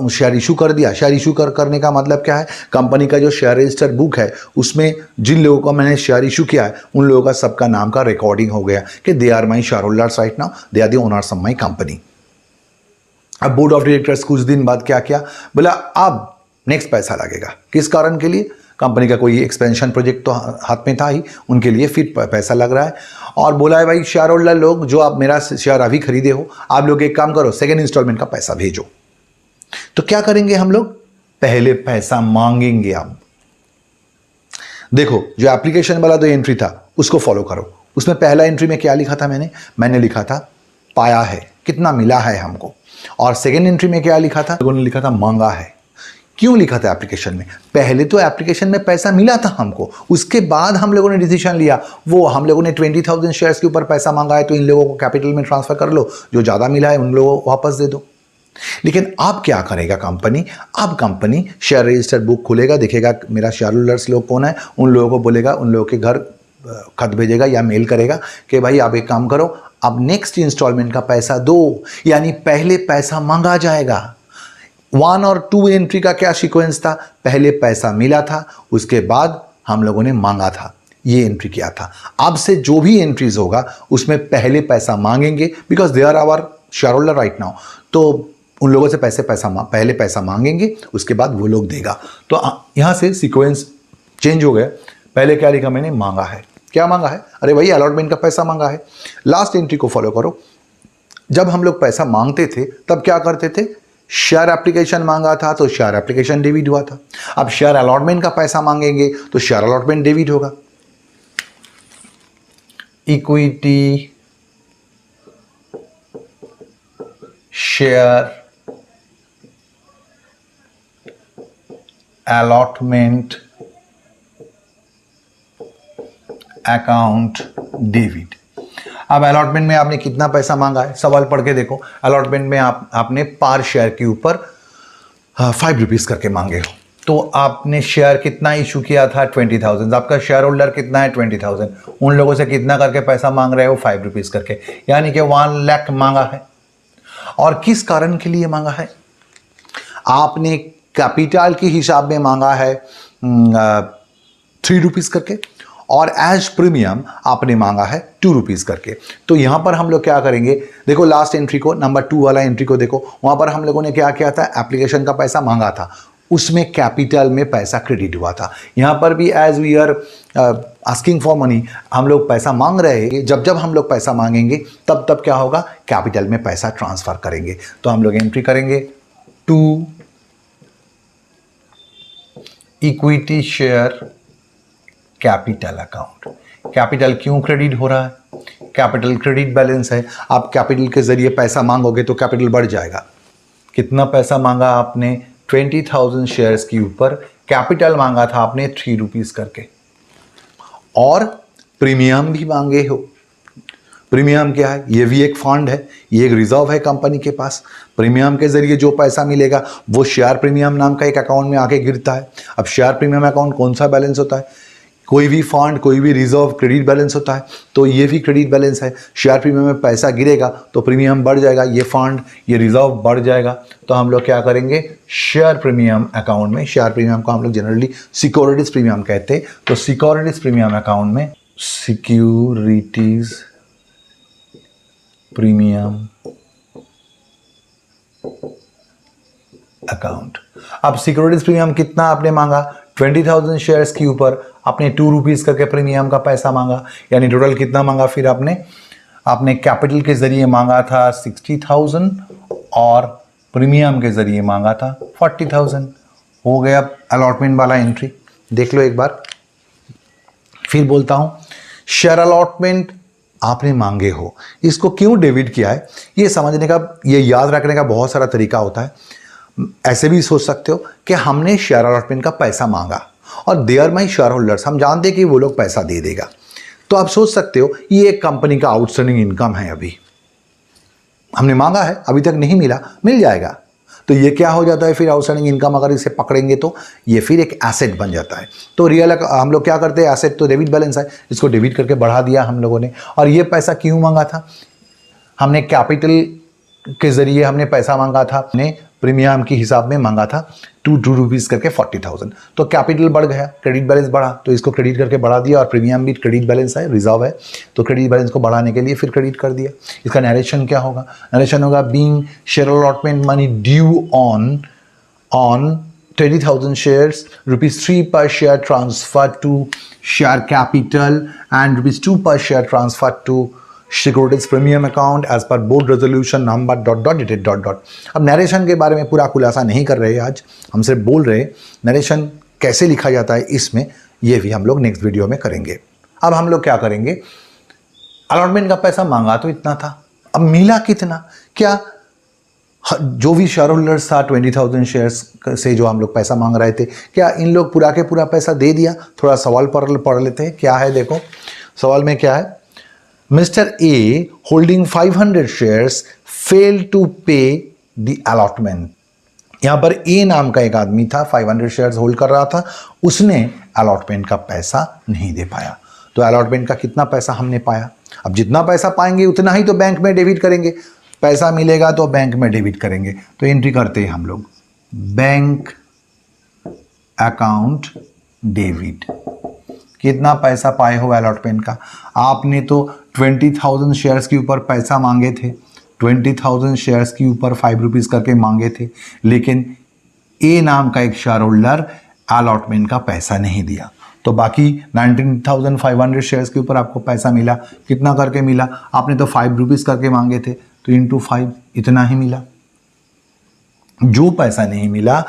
Speaker 1: शेयर इशू कर दिया। शेयर इशू करने का मतलब क्या है, कंपनी का जो शेयर रजिस्टर बुक है उसमें जिन लोगों को मैंने शेयर इशू किया है उन लोगों का सबका नाम का रिकॉर्डिंग हो गया कि they are my shareholders right now, they are the owners of my company. अब बोर्ड ऑफ डायरेक्टर्स कुछ दिन बाद क्या किया, बोला अब नेक्स्ट पैसा लगेगा। किस कारण के लिए, कंपनी का कोई एक्सपेंशन प्रोजेक्ट तो हाथ में था ही, उनके लिए फिर पैसा लग रहा है। और बोला है भाई शेयर होल्डर लोग जो आप मेरा शेयर अभी खरीदे हो, आप लोग एक काम करो सेकेंड इंस्टॉलमेंट का पैसा भेजो। तो क्या करेंगे हम लोग, पहले पैसा मांगेंगे। अब देखो जो एप्लीकेशन वाला जो एंट्री था उसको फॉलो करो। उसमें पहला एंट्री में क्या लिखा था, मैंने लिखा था पाया है, कितना मिला है हमको। और सेकेंड एंट्री में क्या लिखा था, लोगों ने लिखा था मांगा है। क्यों लिखा था एप्लीकेशन में, पहले तो एप्लीकेशन में पैसा मिला था हमको, उसके बाद हम लोगों ने डिसीजन लिया, वो हम लोगों ने 20,000 शेयर्स के ऊपर पैसा मांगा है तो इन लोगों को कैपिटल में ट्रांसफर कर लो, जो ज़्यादा मिला है उन लोगों को वापस दे दो। लेकिन अब क्या करेगा कंपनी, अब कंपनी शेयर रजिस्टर बुक खोलेगा, देखेगा मेरा शेयर होल्डर्स लोग कौन है, उन लोगों को बोलेगा, उन लोगों के घर खत भेजेगा या मेल करेगा कि भाई आप एक काम करो, अब नेक्स्ट इंस्टॉलमेंट का पैसा दो, यानी पहले पैसा मांगा जाएगा। 1 और 2 एंट्री का क्या सीक्वेंस था, पहले पैसा मिला था उसके बाद हम लोगों ने मांगा था, ये एंट्री किया था। अब से जो भी एंट्रीज होगा उसमें पहले पैसा मांगेंगे, because they are our shareholder right now, तो उन लोगों से पहले पैसा मांगेंगे, उसके बाद वो लोग देगा। तो यहां से सीक्वेंस चेंज हो गया। पहले क्या लिखा मैंने, मांगा है। क्या मांगा है, अरे भाई अलॉटमेंट का पैसा मांगा है। लास्ट एंट्री को फॉलो करो। जब हम लोग पैसा मांगते थे तब क्या करते थे, शेयर एप्लीकेशन मांगा था तो शेयर एप्लीकेशन डेबिट हुआ था। अब शेयर अलॉटमेंट का पैसा मांगेंगे तो शेयर अलॉटमेंट डेबिट होगा। Equity share allotment account debit. अब अलॉटमेंट में आपने कितना पैसा मांगा है, सवाल पढ़ के देखो। अलॉटमेंट में आपने पर शेयर के ऊपर 5 रुपीज करके मांगे हो, तो आपने शेयर कितना इशू किया था, 20,000। आपका शेयर होल्डर कितना है, 20,000। उन लोगों से कितना करके पैसा मांग रहे हो, 5 रुपीज करके, यानी कि 1 लाख मांगा है। और किस कारण के लिए मांगा है, आपने कैपिटल के हिसाब में मांगा है 3 रुपीज करके, और एज प्रीमियम आपने मांगा है 2 रुपीज करके। तो यहां पर हम लोग क्या करेंगे, देखो लास्ट एंट्री को, नंबर 2 वाला एंट्री को देखो, वहां पर हम लोगों ने क्या किया था, एप्लीकेशन का पैसा मांगा था, उसमें कैपिटल में पैसा क्रेडिट हुआ था। यहां पर भी as we are asking for money, हम लोग पैसा मांग रहे हैं, जब हम लोग पैसा मांगेंगे तब क्या होगा, कैपिटल में पैसा ट्रांसफर करेंगे। तो हम लोग एंट्री करेंगे 2 equity share capital account. Capital क्यों क्रेडिट हो रहा है, कैपिटल क्रेडिट बैलेंस है। आप कैपिटल के जरिए पैसा मांगोगे तो कैपिटल बढ़ जाएगा। कितना पैसा मांगा आपने, 20,000 शेयर्स के ऊपर कैपिटल मांगा था आपने 3 रुपीज करके, और प्रीमियम भी मांगे हो। प्रीमियम क्या है, ये भी एक फंड है, ये एक रिजर्व है कंपनी के पास। प्रीमियम के जरिए जो पैसा मिलेगा वो शेयर प्रीमियम नाम का एक अकाउंट में आके गिरता है। अब शेयर प्रीमियम अकाउंट कौन सा बैलेंस होता है, कोई भी फंड, कोई भी रिजर्व क्रेडिट बैलेंस होता है, तो ये भी क्रेडिट बैलेंस है। शेयर प्रीमियम में पैसा गिरेगा तो प्रीमियम बढ़ जाएगा, ये फंड, ये रिजर्व बढ़ जाएगा। तो हम लोग क्या करेंगे, शेयर प्रीमियम अकाउंट में, शेयर प्रीमियम को हम लोग जनरली सिक्योरिटीज प्रीमियम कहते हैं, तो सिक्योरिटीज प्रीमियम अकाउंट में सिक्योरिटीज प्रीमियम अकाउंट। अब सिक्योरिटीज प्रीमियम कितना आपने मांगा, 20,000 शेयर्स के ऊपर आपने 2 रुपीज करके प्रीमियम का पैसा मांगा, यानी टोटल कितना मांगा फिर आपने, आपने कैपिटल के ज़रिए मांगा था 60,000 और प्रीमियम के ज़रिए मांगा था 40,000। हो गया अलॉटमेंट वाला एंट्री, देख लो एक बार। फिर बोलता हूं, शेयर अलॉटमेंट आपने मांगे हो, इसको क्यों डेबिट किया है, ये समझने का, ये याद रखने का बहुत सारा तरीका होता है। ऐसे भी सोच सकते हो कि हमने शेयर अलॉटमेंट का पैसा मांगा और they are my shareholders, हम जानते हैं कि वो लोग पैसा दे देगा, तो आप सोच सकते हो ये एक कंपनी का आउटस्टैंडिंग इनकम है, अभी हमने मांगा है, अभी तक नहीं मिला, मिल जाएगा। तो ये क्या हो जाता है फिर आउटस्टैंडिंग इनकम, अगर इसे पकड़ेंगे तो ये फिर एक एसेट बन जाता है। तो रियल हम लोग क्या करते हैं, एसेट तो डेबिट बैलेंस है, इसको डेबिट करके बढ़ा दिया हम लोगों ने। और ये पैसा क्यों मांगा था, हमने कैपिटल के जरिए हमने पैसा मांगा था, हमने प्रीमियम के हिसाब में मांगा था 2 रुपीज़ करके 40,000। तो कैपिटल बढ़ गया, क्रेडिट बैलेंस बढ़ा, तो इसको क्रेडिट करके बढ़ा दिया। और प्रीमियम भी क्रेडिट बैलेंस है, रिजर्व है, तो क्रेडिट बैलेंस को बढ़ाने के लिए फिर क्रेडिट कर दिया। इसका नरेशन क्या होगा, नरेशन होगा being share allotment money due on 20,000 shares, ₹3 per share transferred to share capital and ₹2 per share transferred to securities premium account as per board resolution number ... अब नरेशन के बारे में पूरा खुलासा नहीं कर रहे आज, हम सिर्फ बोल रहे नरेशन कैसे लिखा जाता है इसमें, ये भी हम लोग नेक्स्ट वीडियो में करेंगे। अब हम लोग क्या करेंगे, अलॉटमेंट का पैसा मांगा तो इतना था, अब मिला कितना, क्या जो भी शेयर होल्डर्स था 20,000 शेयर्स से जो हम लोग पैसा मांग रहे थे, क्या इन लोग पूरा के पूरा पैसा दे दिया? थोड़ा सवाल पढ़ लेते हैं, क्या है देखो सवाल में क्या है। Mr A holding 500 shares fail to pay the allotment. यहां पर ए नाम का एक आदमी था, 500 शेयर्स होल्ड कर रहा था, उसने अलॉटमेंट का पैसा नहीं दे पाया। तो अलॉटमेंट का कितना पैसा हमने पाया, अब जितना पैसा पाएंगे उतना ही तो बैंक में डेबिट करेंगे, पैसा मिलेगा तो बैंक में डेबिट करेंगे। तो एंट्री करते हैं हम लोग, बैंक अकाउंट डेबिट। कितना पैसा पाए हो अलॉटमेंट का, आपने तो 20,000 शेयर्स के ऊपर पैसा मांगे थे, 20,000 शेयर्स के ऊपर 5 रुपीज़ करके मांगे थे, लेकिन ए नाम का एक शेयर होल्डर अलॉटमेंट का पैसा नहीं दिया। तो बाकी 19,500 शेयर्स के ऊपर आपको पैसा मिला, कितना करके मिला, आपने तो 5 रुपीज़ करके मांगे थे, तो इंटू 5 इतना ही मिला। जो पैसा नहीं मिला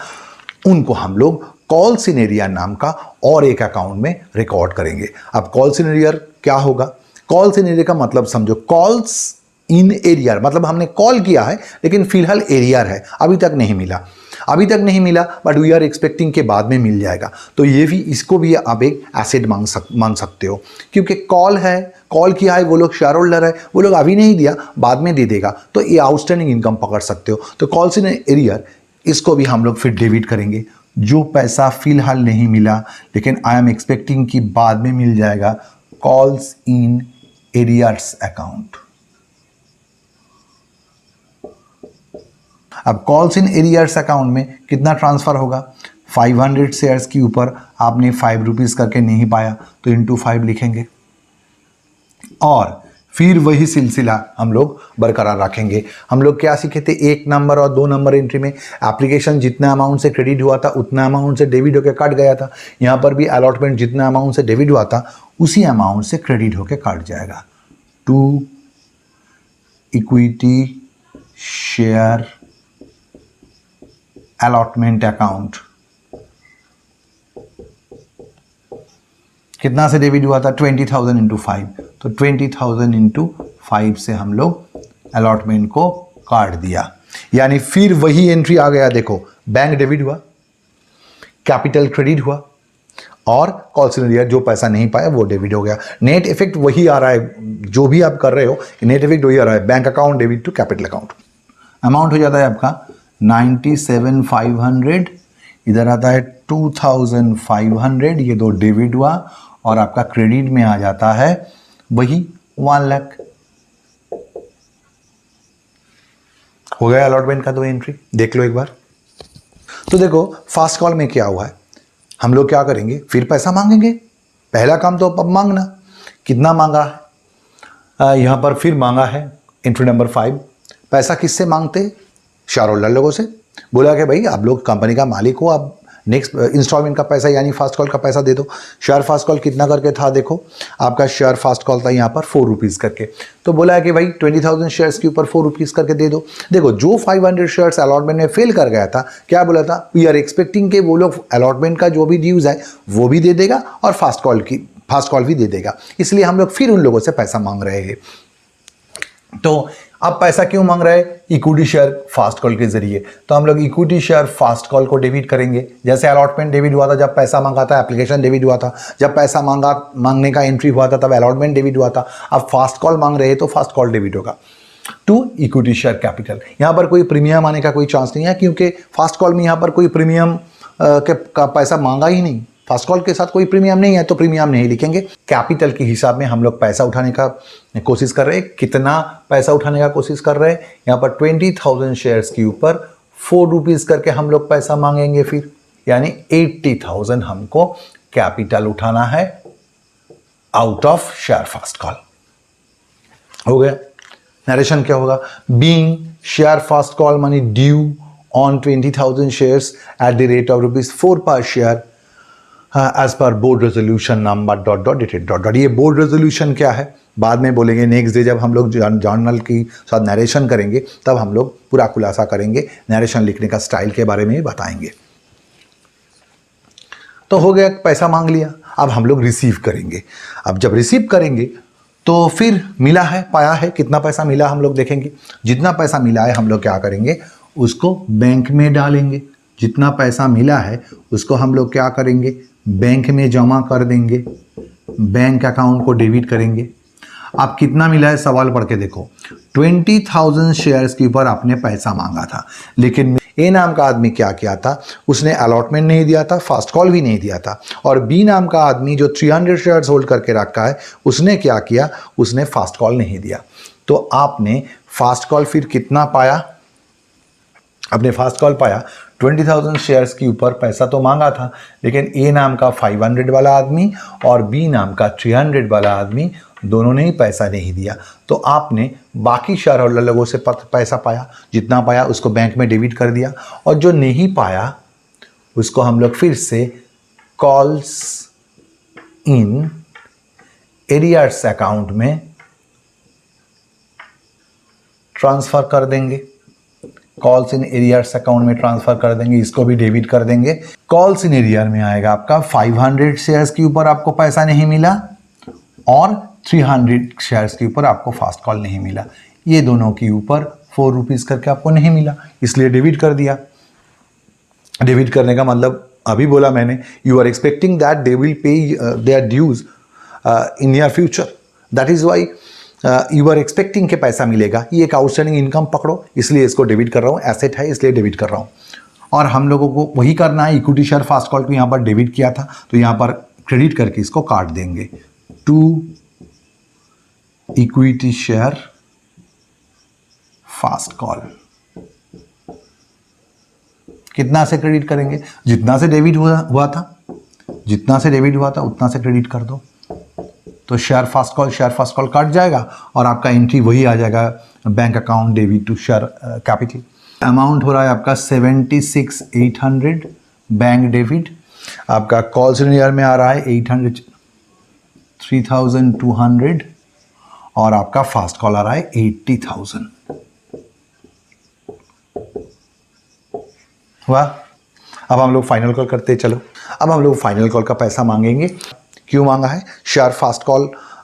Speaker 1: उनको हम लोग कॉल सिनेरियर नाम का और एक अकाउंट में रिकॉर्ड करेंगे। अब कॉल सिनेरियर क्या होगा, कॉल सिनेरियर का मतलब समझो, कॉल्स इन एरियर, मतलब हमने कॉल किया है लेकिन फिलहाल एरियर है, अभी तक नहीं मिला, बट वी आर एक्सपेक्टिंग के बाद में मिल जाएगा। तो ये भी, इसको भी आप एक एसेट मान सकते हो, क्योंकि कॉल है, कॉल किया है, वो लोग शेयर होल्डर है, वो लोग अभी नहीं दिया, बाद में दे देगा, तो ये आउटस्टैंडिंग इनकम पकड़ सकते हो। तो कॉल्स इन एरियर, इसको भी हम लोग फिर डेबिट करेंगे। जो पैसा फिलहाल नहीं मिला लेकिन आई एम एक्सपेक्टिंग कि बाद में मिल जाएगा, कॉल्स इन एरियर्स अकाउंट। अब कॉल्स इन एरियर्स अकाउंट में कितना ट्रांसफर होगा, 500 शेयर्स के ऊपर आपने 5 रुपीज़ करके नहीं पाया, तो इंटू 5 लिखेंगे और फिर वही सिलसिला हम लोग बरकरार रखेंगे। हम लोग क्या सीखे थे, 1 नंबर और 2 नंबर एंट्री में एप्लीकेशन जितना अमाउंट से क्रेडिट हुआ था उतना अमाउंट से डेबिट होकर कट गया था। यहाँ पर भी अलॉटमेंट जितना अमाउंट से डेबिट हुआ था उसी अमाउंट से क्रेडिट होकर कट जाएगा। To equity share allotment account, कितना से डेबिट हुआ था, 20,000 इंटू 5, तो 20,000 इंटू 5 से हम लोग अलॉटमेंट को काट दिया। यानी फिर वही एंट्री आ गया, देखो बैंक डेबिट हुआ, कैपिटल क्रेडिट हुआ और कॉल सिनेरियर जो पैसा नहीं पाया वो डेबिट हो गया। नेट इफेक्ट वही आ रहा है, जो भी आप कर रहे हो नेट इफेक्ट वही आ रहा है, bank account debit to capital account. Amount हो जाता है आपका 97,500, इधर आता है 2,500, ये दो डेबिट हुआ और आपका क्रेडिट में आ जाता है वही 1 लाख। हो गया अलॉटमेंट का 2 एंट्री, देख लो एक बार। तो देखो फास्ट कॉल में क्या हुआ है, हम लोग क्या करेंगे, फिर पैसा मांगेंगे। पहला काम तो अब मांगना, कितना मांगा है, यहां पर फिर मांगा है एंट्री नंबर 5। पैसा किससे मांगते, शेयर होल्डर लोगों से। बोला कि भाई आप लोग कंपनी का मालिक हो, आप नेक्स्ट इंस्टॉलमेंट का पैसा यानी फास्ट कॉल का पैसा दे दो। शेयर फास्ट कॉल कितना करके था, देखो आपका शेयर फास्ट कॉल था यहाँ पर 4 रुपीज़ करके, तो बोला है कि भाई 20,000 शेयर्स के ऊपर 4 रुपीज़ करके दे दो। देखो जो 500 शेयर्स अलॉटमेंट में फेल कर गया था, क्या बोला था, वी आर एक्सपेक्टिंग कि वो लोग अलॉटमेंट का जो भी ड्यूज़ है वो भी दे देगा और फास्ट कॉल भी दे देगा, इसलिए हम लोग फिर उन लोगों से पैसा मांग रहे हैं। तो अब पैसा क्यों मांग रहे हैं, इक्विटी शेयर फास्ट कॉल के जरिए, तो हम लोग इक्विटी शेयर फास्ट कॉल को डेबिट करेंगे। जैसे अलॉटमेंट डेबिट हुआ था जब पैसा मांगा था, एप्लीकेशन डेबिट हुआ था जब पैसा मांगने का एंट्री हुआ था, तब अलॉटमेंट डेबिट हुआ था। अब फास्ट कॉल मांग रहे हैं तो फास्ट कॉल डेबिट होगा टू इक्विटी शेयर कैपिटल। यहाँ पर कोई प्रीमियम आने का कोई चांस नहीं है, क्योंकि फास्ट कॉल में यहाँ पर कोई प्रीमियम का पैसा मांगा ही नहीं, फास्ट कॉल के साथ कोई प्रीमियम नहीं है तो प्रीमियम नहीं लिखेंगे। कैपिटल के हिसाब में हम लोग पैसा उठाने का कोशिश कर रहे हैं। कितना पैसा उठाने का कोशिश कर रहे हैं, यहाँ पर 20,000 शेयर्स के ऊपर 4 रुपीज़ करके हम लोग पैसा मांगेंगे, फिर यानी 80,000 हमको कैपिटल उठाना है out of share first call. हो गया। नरेशन क्या होगा, being share first call money due on 20,000 shares at the rate of ₹4 per share as per board resolution number dot dot dated dot dot. ये बोर्ड रेजोल्यूशन क्या है बाद में बोलेंगे, नेक्स्ट डे जब हम लोग जर्नल की साथ नरेशन करेंगे तब हम लोग पूरा खुलासा करेंगे, नरेशन लिखने का स्टाइल के बारे में भी बताएंगे। तो हो गया, पैसा मांग लिया, अब हम लोग रिसीव करेंगे। अब जब रिसीव करेंगे तो फिर मिला है, पाया है, कितना पैसा मिला हम लोग देखेंगे। जितना पैसा मिला है हम लोग क्या करेंगे, उसको बैंक में डालेंगे। जितना पैसा मिला है उसको हम लोग क्या करेंगे, बैंक में जमा कर देंगे, बैंक अकाउंट को डेबिट करेंगे। अब कितना मिला है सवाल पढ़ के देखो, 20,000 शेयर्स के ऊपर आपने पैसा मांगा था, लेकिन ए नाम का आदमी क्या किया था, उसने अलॉटमेंट नहीं दिया था, फास्ट कॉल भी नहीं दिया था। और बी नाम का आदमी जो 300 शेयर्स होल्ड करके रखा है, उसने क्या किया, उसने फास्ट कॉल नहीं दिया। तो आपने फास्ट कॉल फिर कितना पाया, आपने फास्ट कॉल पाया 20,000 शेयर्स के ऊपर पैसा तो मांगा था, लेकिन ए नाम का 500 वाला आदमी और बी नाम का 300 वाला आदमी दोनों ने ही पैसा नहीं दिया। तो आपने बाकी शेयर होल्डर लोगों से पैसा पाया, जितना पाया उसको बैंक में डेबिट कर दिया, और जो नहीं पाया उसको हम लोग फिर से कॉल्स इन एरियर्स अकाउंट में ट्रांसफर कर देंगे। कॉल्स इन एरियर्स अकाउंट में ट्रांसफर कर देंगे, इसको भी डेबिट कर देंगे। कॉल्स इन एरियर में आएगा आपका 500 शेयर्स के ऊपर आपको पैसा नहीं मिला और 300 शेयर्स के ऊपर आपको फास्ट कॉल नहीं मिला। ये दोनों के ऊपर 4 रुपीज़ करके आपको नहीं मिला, इसलिए डेबिट कर दिया। डेबिट करने का मतलब अभी बोला मैंने, you are expecting that they will pay their dues in near future, that is why you are expecting के पैसा मिलेगा। ये एक आउटस्टैंडिंग इनकम पकड़ो, इसलिए इसको डेबिट कर रहा हूँ, एसेट है इसलिए डेबिट कर रहा हूँ। और हम लोगों को वही करना है, इक्विटी शेयर फास्ट कॉल को यहाँ पर डेबिट किया था तो यहाँ पर क्रेडिट करके इसको काट देंगे to equity share first call. कितना से क्रेडिट करेंगे, जितना से डेबिट हुआ था, जितना से डेबिट हुआ था उतना से क्रेडिट कर दो। तो शेयर फास्ट कॉल काट जाएगा और आपका एंट्री वही आ जाएगा, bank account debit to share capital. Amount हो रहा है आपका 76,800 बैंक डेबिट। आपका कॉल्स इन ईयर में आ रहा है 3,200 और आपका फास्ट कॉल आ रहा है 80,000। वाह। अब हम लोग फाइनल कॉल करते हैं। चलो अब हम लोग फाइनल कॉल का पैसा मांगेंगे। क्यों मांगा है, शेयर फास्ट कॉल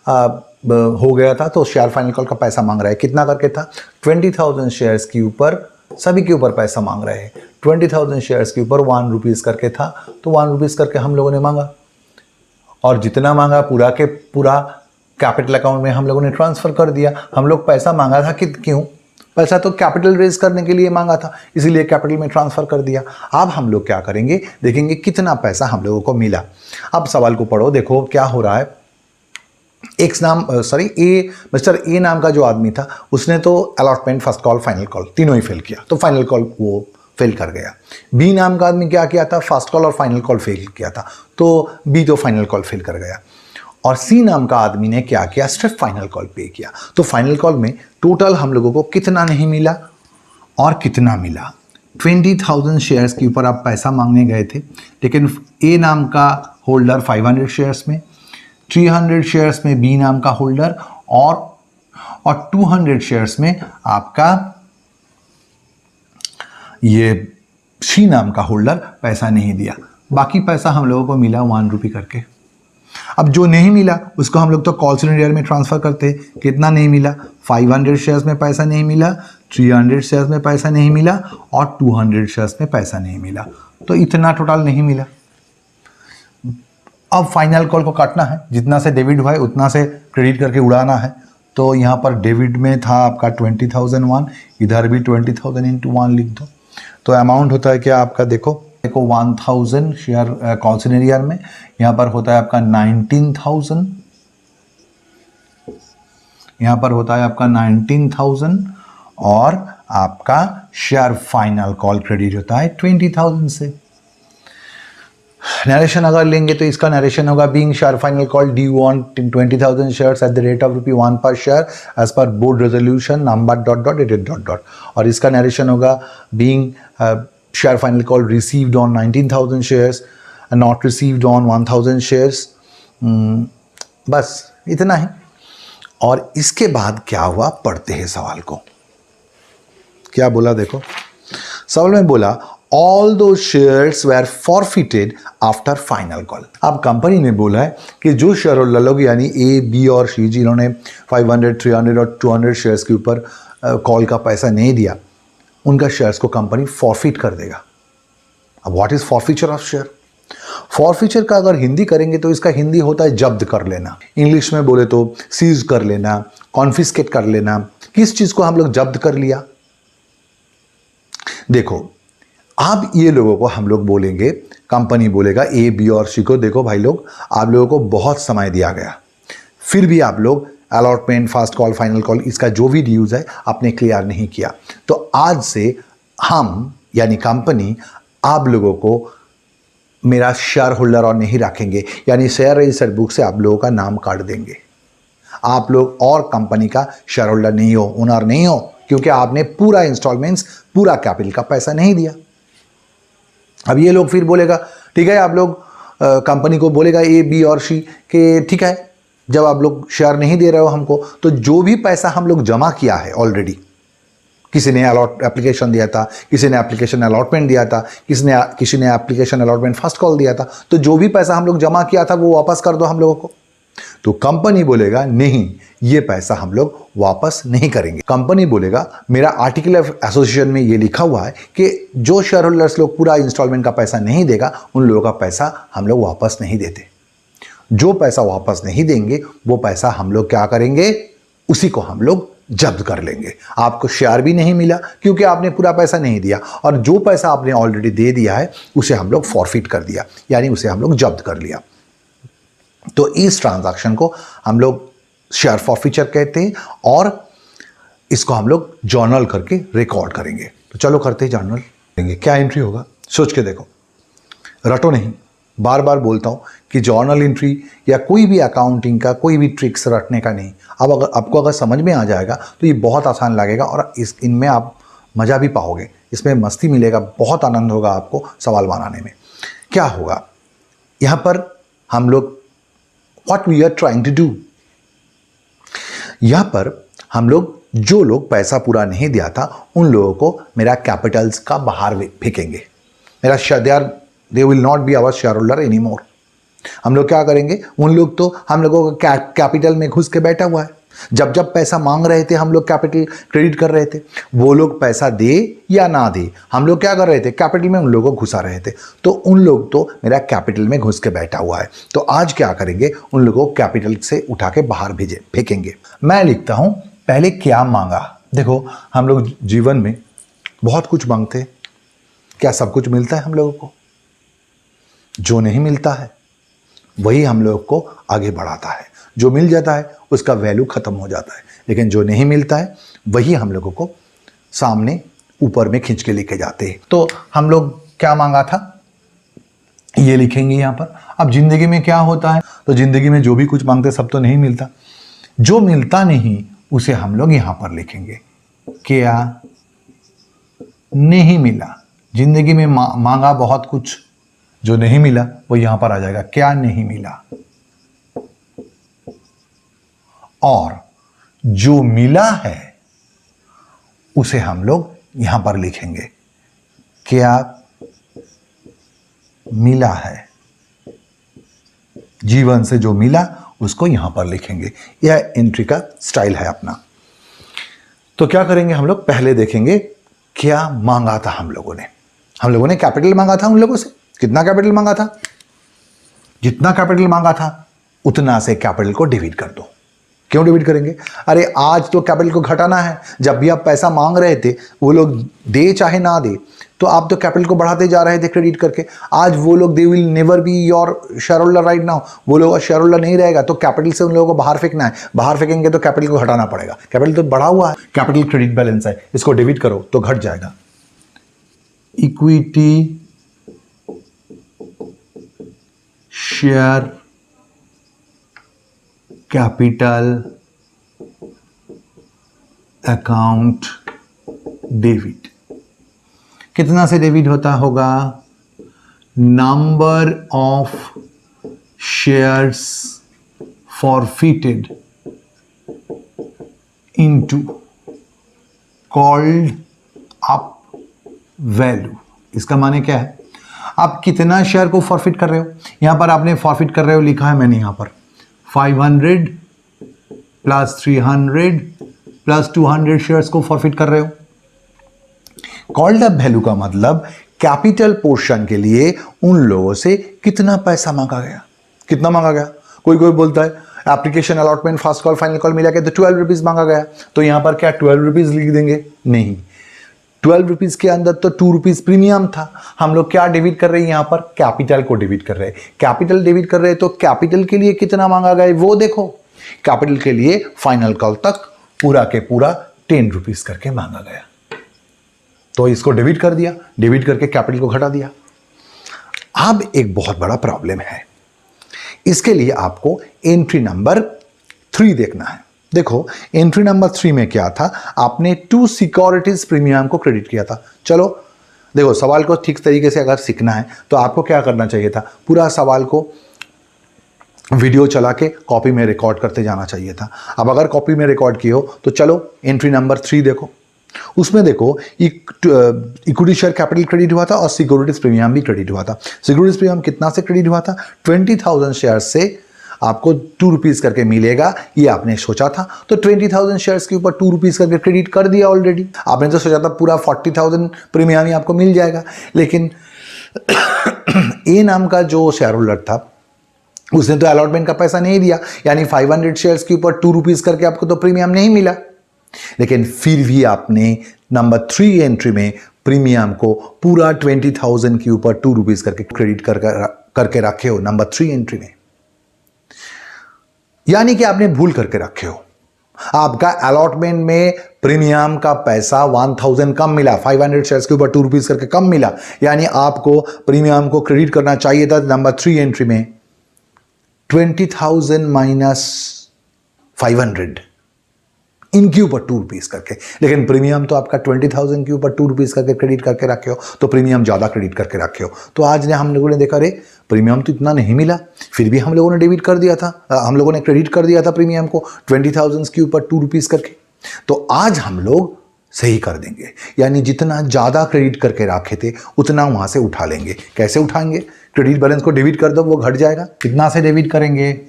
Speaker 1: हो गया था तो शेयर फाइनल कॉल का पैसा मांग रहा है। कितना करके था, 20,000 शेयर्स के ऊपर, सभी के ऊपर पैसा मांग रहे हैं। 20,000 शेयर्स के ऊपर 1 रुपीज़ करके था तो 1 रुपीज़ करके हम लोगों ने मांगा, और जितना मांगा पूरा के पूरा कैपिटल अकाउंट में हम लोगों ने ट्रांसफ़र कर दिया। हम लोग पैसा मांगा था कि क्यों, पैसा तो कैपिटल रेज करने के लिए मांगा था, इसीलिए कैपिटल में ट्रांसफ़र कर दिया। अब हम लोग क्या करेंगे, देखेंगे कितना पैसा हम लोगों को मिला। अब सवाल को पढ़ो, देखो क्या हो रहा है। मिस्टर ए नाम का जो आदमी था उसने तो allotment, first call, final call तीनों ही फेल किया, तो फाइनल कॉल वो फेल कर गया। बी नाम का आदमी क्या किया था, फर्स्ट कॉल और फाइनल कॉल फेल किया था, तो बी तो फाइनल कॉल फेल कर गया। और सी नाम का आदमी ने क्या किया, सिर्फ फाइनल कॉल पे किया। तो फाइनल कॉल में टोटल हम लोगों को कितना नहीं मिला और कितना मिला, 20,000 शेयर्स के ऊपर आप पैसा मांगने गए थे, लेकिन ए नाम का होल्डर 500 शेयर्स में, 300 शेयर्स में बी नाम का होल्डर और 200 शेयर्स में आपका ये सी नाम का होल्डर पैसा नहीं दिया। बाकी पैसा हम लोगों को मिला 1 रुपये करके। अब जो नहीं मिला उसको हम लोग तो कॉल सिलेंडर में ट्रांसफर करते हैं। कितना नहीं मिला? 500 शेयर्स में पैसा नहीं मिला, 300 शेयर्स में पैसा नहीं मिला और 200 शेयर्स में पैसा नहीं मिला, तो इतना टोटल नहीं मिला। अब फाइनल कॉल को काटना है, जितना से डेबिट हुआ है उतना से क्रेडिट करके उड़ाना है। तो यहाँ पर डेबिट में था आपका 20,001, इधर भी 20,000 इंटू 1 लिख दो। तो अमाउंट होता है क्या आपका, देखो 1000 शेयर कॉल सिनेरियर में, यहाँ पर होता है आपका 19,000, यहाँ पर होता है आपका 19,000 और आपका शेयर फाइनल कॉल क्रेडिट होता है 20,000 से। नरेशन अगर लेंगे तो इसका नरेशन होगा being share final call due on 20,000 shares at the rate of ₹1 per share as per board resolution number ... और इसका नरेशन होगा being share final call received on 19,000 shares not received on 1,000 shares. बस इतना ही। और इसके बाद क्या हुआ, पढ़ते हैं सवाल को। क्या बोला देखो, सवाल में बोला ऑल दो shares were forfeited after final call. अब कंपनी ने बोला है कि जो शेयर होल्डर लोग यानी ए, बी और सी जिन्होंने 500, 300 और 200 शेयर्स के ऊपर कॉल का पैसा नहीं दिया, उनका शेयर्स को कंपनी फॉरफिट कर देगा। अब what is forfeiture of share? Forfeiture का अगर हिंदी करेंगे तो इसका हिंदी होता है जब्त कर लेना। इंग्लिश में बोले तो सीज कर लेना, कॉन्फिस्केट कर लेना। किस चीज को हम लोग जब्त कर लिया? देखो, अब ये लोगों को हम लोग बोलेंगे, कंपनी बोलेगा ए, बी और सी को, देखो भाई लोग, आप लोगों को बहुत समय दिया गया, फिर भी आप लोग allotment, fast call, final call, इसका जो भी ड्यूज है आपने क्लियर नहीं किया। तो आज से हम यानी कंपनी आप लोगों को मेरा शेयर होल्डर और नहीं रखेंगे, यानी शेयर रजिस्टर बुक से आप लोगों का नाम काट देंगे। आप लोग और कंपनी का शेयर होल्डर नहीं हो, ओनर नहीं हो, क्योंकि आपने पूरा इंस्टॉलमेंट्स, पूरा कैपिटल का पैसा नहीं दिया। अब ये लोग फिर बोलेगा, ठीक है, आप लोग कंपनी को बोलेगा ए, बी और सी कि ठीक है, जब आप लोग शेयर नहीं दे रहे हो हमको, तो जो भी पैसा हम लोग जमा किया है ऑलरेडी, किसी ने एप्लीकेशन दिया था, किसी ने एप्लीकेशन अलॉटमेंट दिया था, किसी ने एप्लीकेशन अलॉटमेंट फर्स्ट कॉल दिया था, तो जो भी पैसा हम लोग जमा किया था वो वापस कर दो हम लोगों को। तो कंपनी बोलेगा नहीं, ये पैसा हम लोग वापस नहीं करेंगे। कंपनी बोलेगा मेरा आर्टिकल ऑफ एसोसिएशन में ये लिखा हुआ है कि जो शेयर होल्डर्स लोग पूरा इंस्टॉलमेंट का पैसा नहीं देगा, उन लोगों का पैसा हम लोग वापस नहीं देते। जो पैसा वापस नहीं देंगे वो पैसा हम लोग क्या करेंगे, उसी को हम लोग जब्त कर लेंगे। आपको शेयर भी नहीं मिला क्योंकि आपने पूरा पैसा नहीं दिया, और जो पैसा आपने ऑलरेडी दे दिया है उसे हम लोग फॉरफिट कर दिया, यानी उसे हम लोग जब्त कर लिया। तो इस ट्रांजैक्शन को हम लोग शेयर फॉरफिचर कहते हैं और इसको हम लोग जर्नल करके रिकॉर्ड करेंगे। तो चलो करते हैं जर्नल करेंगे। क्या एंट्री होगा सोच के देखो, रटो नहीं। बार बार बोलता हूं कि जर्नल एंट्री या कोई भी अकाउंटिंग का कोई भी ट्रिक्स रटने का नहीं। अब अगर आपको अगर समझ में आ जाएगा तो ये बहुत आसान लगेगा और इनमें आप मज़ा भी पाओगे, इसमें मस्ती मिलेगा, बहुत आनंद होगा आपको सवाल बनाने में। क्या होगा यहाँ पर हम लोग what we are trying to do, यहाँ पर हम लोग जो लोग पैसा पूरा नहीं दिया था उन लोगों को मेरा कैपिटल्स का बाहर फेंकेंगे। मेरा share they will not be our shareholder any more. हम लोग क्या करेंगे, उन लोग तो हम लोगों का कैपिटल में घुस के बैठा हुआ है। जब जब पैसा मांग रहे थे हम लोग कैपिटल क्रेडिट कर रहे थे, वो लोग पैसा दे या ना दे हम लोग क्या कर रहे थे, कैपिटल में उन लोगों को घुसा रहे थे। तो उन लोग तो मेरा कैपिटल में घुस के बैठा हुआ है। तो आज क्या करेंगे, उन लोगों को कैपिटल से उठा के बाहर फेंकेंगे। मैं लिखता हूं पहले क्या मांगा। देखो हम लोग जीवन में बहुत कुछ मांगते हैं, क्या सब कुछ मिलता है हम लोगों को? जो नहीं मिलता है वही हम लोग को आगे बढ़ाता है। जो मिल जाता है उसका वैल्यू खत्म हो जाता है, लेकिन जो नहीं मिलता है वही हम लोगों को सामने ऊपर में खींच के लेके जाते हैं। तो हम लोग क्या मांगा था ये लिखेंगे यहाँ पर। अब जिंदगी में क्या होता है, तो जिंदगी में जो भी कुछ मांगते सब तो नहीं मिलता। जो मिलता नहीं उसे हम लोग यहाँ पर लिखेंगे, क्या नहीं मिला। जिंदगी में मांगा बहुत कुछ, जो नहीं मिला वो यहां पर आ जाएगा, क्या नहीं मिला। और जो मिला है उसे हम लोग यहां पर लिखेंगे, क्या मिला है। जीवन से जो मिला उसको यहां पर लिखेंगे। यह एंट्री का स्टाइल है अपना। तो क्या करेंगे हम लोग, पहले देखेंगे क्या मांगा था हम लोगों ने। हम लोगों ने कैपिटल मांगा था उन लोगों से। कितना कैपिटल मांगा था? जितना कैपिटल मांगा था उतना से कैपिटल को डिवाइड कर दो। क्यों डिवाइड करेंगे? अरे आज तो कैपिटल को घटाना है। जब भी आप पैसा मांग रहे थे, वो लोग दे चाहे ना दे, तो आप तो कैपिटल को बढ़ाते जा रहे थे क्रेडिट करके। आज वो लोग, they will never be your share holder right now. वो लोग शेयर होल्डर नहीं रहेगा, तो कैपिटल से उन लोगों को बाहर फेंकना है। बाहर फेंकेंगे तो कैपिटल को घटाना पड़ेगा। कैपिटल तो बढ़ा हुआ है, कैपिटल क्रेडिट बैलेंस है, इसको डिवाइड करो तो घट जाएगा। Equity share capital account debit. कितना से डेबिट होता होगा? Number of shares forfeited into called up value. इसका माने क्या है? आप कितना शेयर को फॉरफिट कर रहे हो। यहां पर आपने फॉरफिट कर रहे हो लिखा है मैंने, यहां पर 500 प्लस 300 प्लस 200 शेयर्स को फॉरफिट कर रहे हो। कॉल्ड अप वैल्यू का मतलब कैपिटल पोर्शन के लिए उन लोगों से कितना पैसा मांगा गया। कितना मांगा गया? कोई कोई बोलता है application, allotment, first call, final call मिला के तो 12 रुपीज मांगा गया। तो यहां पर क्या 12 रुपीज लिख देंगे? नहीं, 12 रुपीज के अंदर तो 2 रुपीज प्रीमियम था। हम लोग क्या डेबिट कर रहे हैं? यहां पर कैपिटल को डेबिट कर रहे हैं। कैपिटल डेबिट कर रहे हैं तो कैपिटल के लिए कितना मांगा गया वो देखो। कैपिटल के लिए फाइनल कॉल तक पूरा के पूरा 10 रुपीज करके मांगा गया, तो इसको डेबिट कर दिया। डेबिट करके कैपिटल को घटा दिया। अब एक बहुत बड़ा प्रॉब्लम है। इसके लिए आपको एंट्री नंबर 3 देखना है। देखो एंट्री नंबर 3 में क्या था? आपने 2 सिक्योरिटीज प्रीमियम को क्रेडिट किया था। चलो देखो, सवाल को ठीक तरीके से अगर सीखना है तो आपको क्या करना चाहिए था? पूरा सवाल को वीडियो चला के कॉपी में रिकॉर्ड करते जाना चाहिए था। अब अगर कॉपी में रिकॉर्ड किए हो तो चलो एंट्री नंबर 3 देखो। उसमें देखो इक्विटी शेयर कैपिटल क्रेडिट हुआ था और सिक्योरिटीज प्रीमियम भी क्रेडिट हुआ था। सिक्योरिटीज प्रीमियम कितना से क्रेडिट हुआ था? 20,000 शेयर से आपको 2 रुपीज करके मिलेगा, ये आपने सोचा था। तो 20,000 शेयर्स के ऊपर 2 रुपीज करके क्रेडिट कर दिया ऑलरेडी। आपने तो सोचा था पूरा 40,000 प्रीमियम ही आपको मिल जाएगा, लेकिन ए नाम का जो शेयर होल्डर था उसने तो अलॉटमेंट का पैसा नहीं दिया, यानी 500 शेयर्स के ऊपर 2 रुपीज करके आपको तो प्रीमियम नहीं मिला। लेकिन फिर भी आपने नंबर 3 एंट्री में प्रीमियम को पूरा 20,000 के ऊपर 2 रुपीज करके क्रेडिट करके रखे हो नंबर 3 एंट्री में। यानी कि आपने भूल करके रखे हो। आपका अलॉटमेंट में प्रीमियम का पैसा 1,000 कम मिला, 500 शेयर्स के ऊपर 2 रुपीज करके कम मिला, यानी आपको प्रीमियम को क्रेडिट करना चाहिए था नंबर 3 एंट्री में 20,000 माइनस 500 इनके ऊपर 2 रुपीज करके। लेकिन प्रीमियम तो आपका 20,000 के ऊपर 2 रुपीज करके क्रेडिट करके रखे हो, तो प्रीमियम ज्यादा क्रेडिट करके रखे हो। तो आज ने हम लोगों ने देखा, अरे प्रीमियम तो इतना नहीं मिला, फिर भी हम लोगों ने डेबिट कर दिया था, हम लोगों ने क्रेडिट कर दिया था प्रीमियम को 20,000 के ऊपर 2 रुपीज करके। तो आज हम लोग सही कर देंगे, यानी जितना ज्यादा क्रेडिट करके रखे थे उतना वहां से उठा लेंगे। कैसे उठाएंगे? क्रेडिट बैलेंस को डेबिट कर दो, वो घट जाएगा। कितना से डेबिट करेंगे?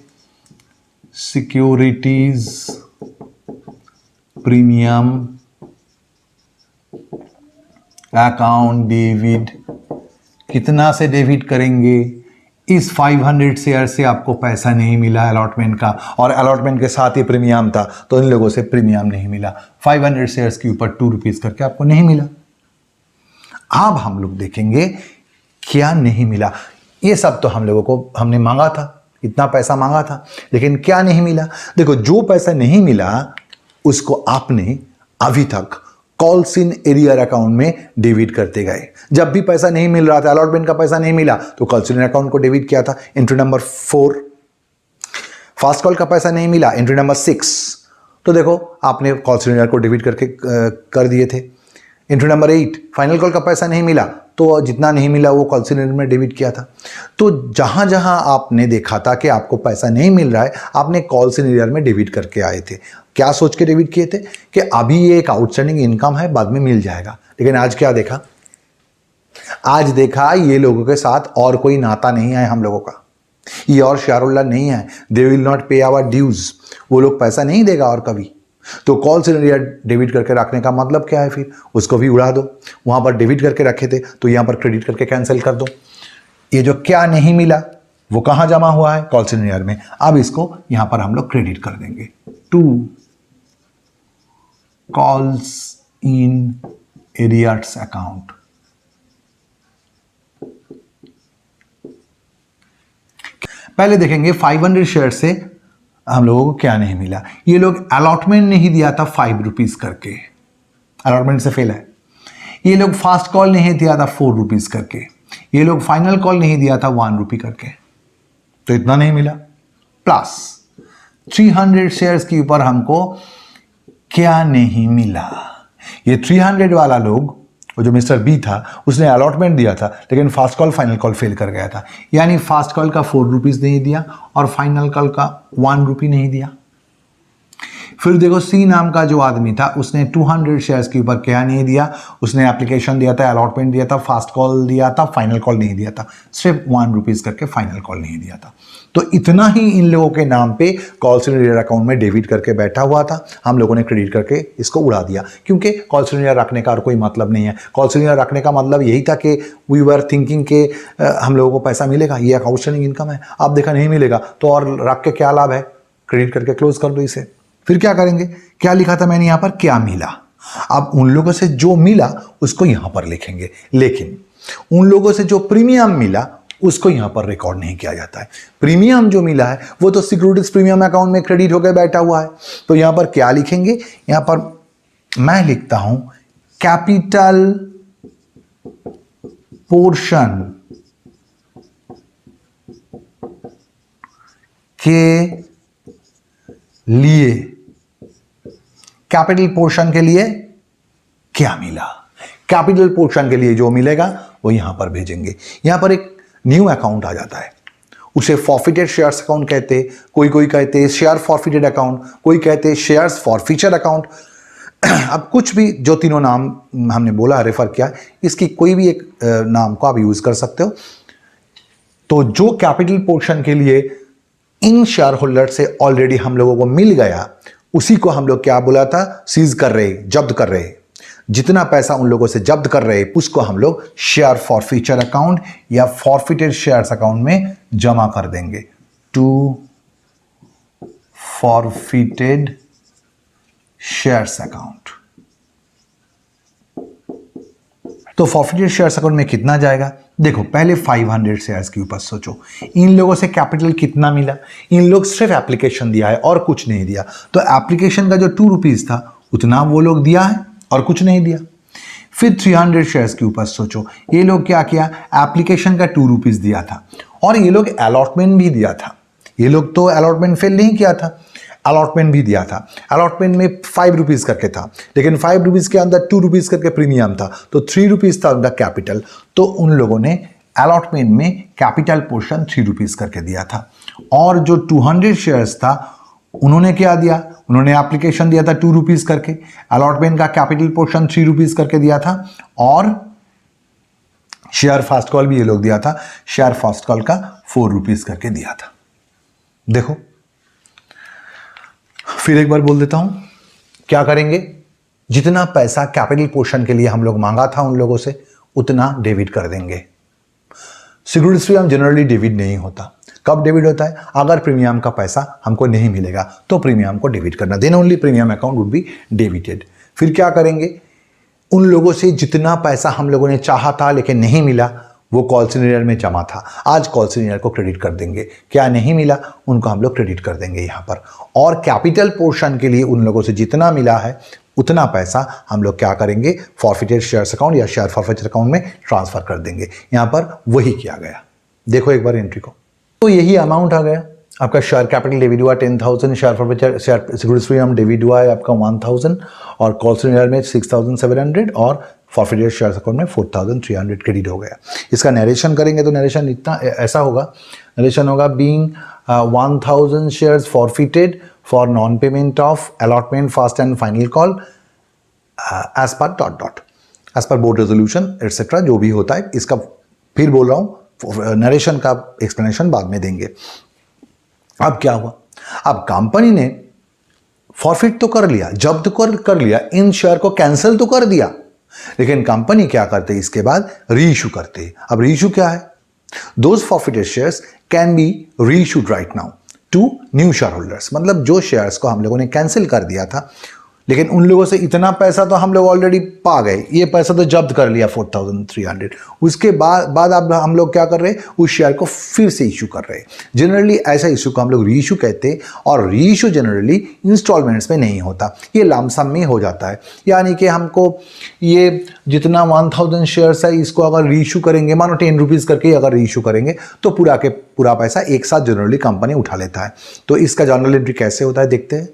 Speaker 1: Securities premium account debit. कितना से डेबिट करेंगे? इस 500 शेयर से आपको पैसा नहीं मिला अलॉटमेंट का, और अलॉटमेंट के साथ ही प्रीमियम था, तो इन लोगों से प्रीमियम नहीं मिला। 500 शेयर्स के ऊपर 2 रुपीज करके आपको नहीं मिला। अब हम लोग देखेंगे क्या नहीं मिला। ये सब तो हम लोगों को हमने मांगा था, इतना पैसा मांगा था, लेकिन क्या नहीं मिला? देखो, जो पैसा नहीं मिला उसको आपने अभी तक कॉल्स इन एरियर अकाउंट में डेबिट करते गए। जब भी पैसा नहीं मिल रहा था, अलॉटमेंट का पैसा नहीं मिला, तो कॉल्स इन अकाउंट को डेबिट किया था, एंट्री नंबर 4। फास्ट कॉल का पैसा नहीं मिला, एंट्री नंबर 6। तो देखो आपने कॉल्स इन एरियर को डेबिट करके कर दिए थे। एंट्री नंबर 8, फाइनल कॉल का पैसा नहीं मिला, तो जितना नहीं मिला वो कॉल सिनेरियो में डेबिट किया था। तो जहां जहां आपने देखा था कि आपको पैसा नहीं मिल रहा है, आपने कॉल सिनेरियो में डेबिट करके आए थे। क्या सोच के डेबिट किए थे कि अभी ये एक आउटस्टैंडिंग इनकम है, बाद में मिल जाएगा। लेकिन आज क्या देखा? आज देखा ये लोगों के साथ और कोई नाता नहीं है हम लोगों का, ये और शेयर होल्डर नहीं है, दे विल नॉट पे आवर ड्यूज, वो लोग पैसा नहीं देगा और कभी। तो कॉल सिनेरियो डेबिट करके रखने का मतलब क्या है? फिर उसको भी उड़ा दो। वहां पर डेबिट करके रखे थे तो यहां पर क्रेडिट करके कैंसिल कर दो। ये जो क्या नहीं मिला वो कहां जमा हुआ है? कॉल सिनेरियो में। अब इसको यहां पर हम लोग क्रेडिट कर देंगे to calls in arrears account. पहले देखेंगे 500 शेयर से हम लोगों को क्या नहीं मिला। ये लोग अलॉटमेंट नहीं दिया था 5 रुपीज करके, अलॉटमेंट से फेल है। ये लोग फास्ट कॉल नहीं दिया था 4 रुपीज करके। ये लोग फाइनल कॉल नहीं दिया था 1 रुपी करके, तो इतना नहीं मिला। प्लस 300 शेयर्स के ऊपर हमको क्या नहीं मिला? ये 300 वाला लोग, वो जो मिस्टर बी था, उसने अलॉटमेंट दिया था लेकिन fast call final call fail कर गया था। यानी फास्ट कॉल का 4 रुपीज नहीं दिया और फाइनल कॉल का 1 रुपी नहीं दिया। फिर देखो सी नाम का जो आदमी था, उसने 200 शेयर्स के ऊपर क्या नहीं दिया? उसने एप्लीकेशन दिया था, अलॉटमेंट दिया था, फास्ट कॉल दिया था, फाइनल कॉल नहीं दिया था, सिर्फ 1 रुपीज करके फाइनल कॉल नहीं दिया था। तो इतना ही इन लोगों के नाम पे कॉल सिनेरियो अकाउंट में डेबिट करके बैठा हुआ था, हम लोगों ने क्रेडिट करके इसको उड़ा दिया, क्योंकि कॉल सिनेरियो रखने का और कोई मतलब नहीं है। कॉल सिनेरियो रखने का मतलब यही था कि वी वर थिंकिंग के हम लोगों को पैसा मिलेगा, ये एक आउटस्टैंडिंग इनकम है। अब देखा नहीं मिलेगा तो और रख के क्या लाभ है? क्रेडिट करके क्लोज कर दो इसे। फिर क्या करेंगे? क्या लिखा था मैंने यहां पर? क्या मिला। अब उन लोगों से जो मिला उसको यहां पर लिखेंगे, लेकिन उन लोगों से जो प्रीमियम मिला उसको यहां पर रिकॉर्ड नहीं किया जाता है। प्रीमियम जो मिला है वो तो सिक्योरिटीज प्रीमियम अकाउंट में क्रेडिट होकर बैठा हुआ है। तो यहां पर क्या लिखेंगे? यहां पर मैं लिखता हूं कैपिटल पोर्शन के लिए, कैपिटल पोर्शन के लिए क्या मिला, कैपिटल पोर्शन के लिए जो मिलेगा वो यहां पर भेजेंगे। यहां पर एक न्यू अकाउंट आ जाता है, उसे फॉरफिटेड शेयर्स अकाउंट कहते हैं, कोई कहते हैं शेयर फॉरफिटेड अकाउंट, कोई कहते हैं शेयर्स फॉरफीचर अकाउंट। अब कुछ भी जो तीनों नाम हमने बोला, रेफर किया, इसकी कोई भी एक नाम को आप यूज कर सकते हो। तो जो कैपिटल पोर्शन के लिए इन शेयर होल्डर से ऑलरेडी हम लोगों को मिल गया, उसी को हम लोग क्या बोला था? सीज कर रहे, जब्त कर रहे। जितना पैसा उन लोगों से जब्त कर रहे उसको हम लोग शेयर फॉरफीचर अकाउंट या फॉरफिटेड शेयर्स अकाउंट में जमा कर देंगे। To forfeited shares account. तो फॉरफिटेड शेयर्स अकाउंट में कितना जाएगा? देखो पहले 500 शेयर्स के ऊपर सोचो, इन लोगों से कैपिटल कितना मिला? इन लोग सिर्फ एप्लीकेशन दिया है और कुछ नहीं दिया। तो एप्लीकेशन का जो 2 रुपीज था उतना वो लोग दिया है और कुछ नहीं दिया। फिर 300 शेयर्स के ऊपर सोचो, ये लोग क्या किया? एप्लीकेशन का 2 रुपीज दिया था और ये लोग अलॉटमेंट भी दिया था। ये लोग तो अलॉटमेंट फेल नहीं किया था, अलॉटमेंट भी दिया था। अलॉटमेंट में 5 रुपीज करके था, लेकिन 5 रुपीज के अंदर 2 रुपीज करके प्रीमियम था, तो 3 रुपीज था उनका कैपिटल। तो उन लोगों ने अलॉटमेंट में कैपिटल पोर्शन 3 रुपीज करके दिया था। और जो 200 शेयर्स था उन्होंने क्या दिया? उन्होंने एप्लीकेशन दिया था 2 रुपीज करके, अलॉटमेंट का कैपिटल पोर्शन 3 रुपीज करके दिया था, और शेयर फास्ट कॉल भी ये लोग दिया था, शेयर फास्ट कॉल का 4 रुपीज करके दिया था। देखो फिर एक बार बोल देता हूं, क्या करेंगे? जितना पैसा कैपिटल पोर्शन के लिए हम लोग मांगा था उन लोगों से, उतना डेबिट कर देंगे। सिक्योरिटीज प्रीमियम जनरली डेबिट नहीं होता। कब डेबिट होता है? अगर प्रीमियम का पैसा हमको नहीं मिलेगा तो प्रीमियम को डेबिट करना, then only premium account would be debited. फिर क्या करेंगे? उन लोगों से जितना पैसा हम लोगों ने चाहा था लेकिन नहीं मिला, वो कॉल सिनेरियो में जमा था, आज कॉल सिनेरियो को क्रेडिट कर देंगे। क्या नहीं मिला उनको हम लोग क्रेडिट कर देंगे यहां पर। और कैपिटल पोर्शन के लिए उन लोगों से जितना मिला है उतना पैसा हम लोग क्या करेंगे? फॉरफिटेड शेयर्स अकाउंट या शेयर फॉरफिचर अकाउंट में ट्रांसफर कर देंगे। यहां पर वही किया गया। देखो एक बार एंट्री को, तो यही अमाउंट आ गया। आपका शेयर कैपिटल डेबिट हुआ 10,000, share forfeiture share securities premium debit हुआ है आपका 1,000 और कॉल सेंटर में 6,700 और फॉरफीटेड शेयर अकाउंट में 4,300 क्रेडिट हो गया। इसका नरेशन करेंगे तो नरेशन इतना ऐसा होगा, नरेशन होगा being 1,000 shares forfeited for non payment of allotment first and final call as per dot as per board resolution etcetera जो भी होता है। इसका फिर बोल रहा हूँ, नरेशन का एक्सप्लेनेशन बाद में देंगे। अब क्या हुआ, अब कंपनी ने फॉरफिट तो कर लिया, जब्त कर लिया, इन शेयर को कैंसिल तो कर दिया, लेकिन कंपनी क्या करते इसके बाद री इशू करते। अब री इशू क्या है, those forfeited shares can be reissued right now to new shareholders. मतलब जो शेयर्स को हम लोगों ने कैंसिल कर दिया था, लेकिन उन लोगों से इतना पैसा तो हम लोग ऑलरेडी पा गए, ये पैसा तो जब्त कर लिया 4,300। उसके बाद अब हम लोग क्या कर रहे हैं, उस शेयर को फिर से इशू कर रहे हैं। जनरली ऐसा इशू को हम लोग री इशू कहते हैं, और री इशू जनरली इंस्टॉलमेंट्स में नहीं होता, ये लमसम में हो जाता है। यानी कि हमको ये जितना 1,000 शेयर्स है इसको अगर री इशू करेंगे, मानो 10 रुपीज़ करके अगर री इशू करेंगे तो पूरा के पूरा पैसा एक साथ जनरली कंपनी उठा लेता है। तो इसका जर्नल एंट्री कैसे होता है देखते हैं।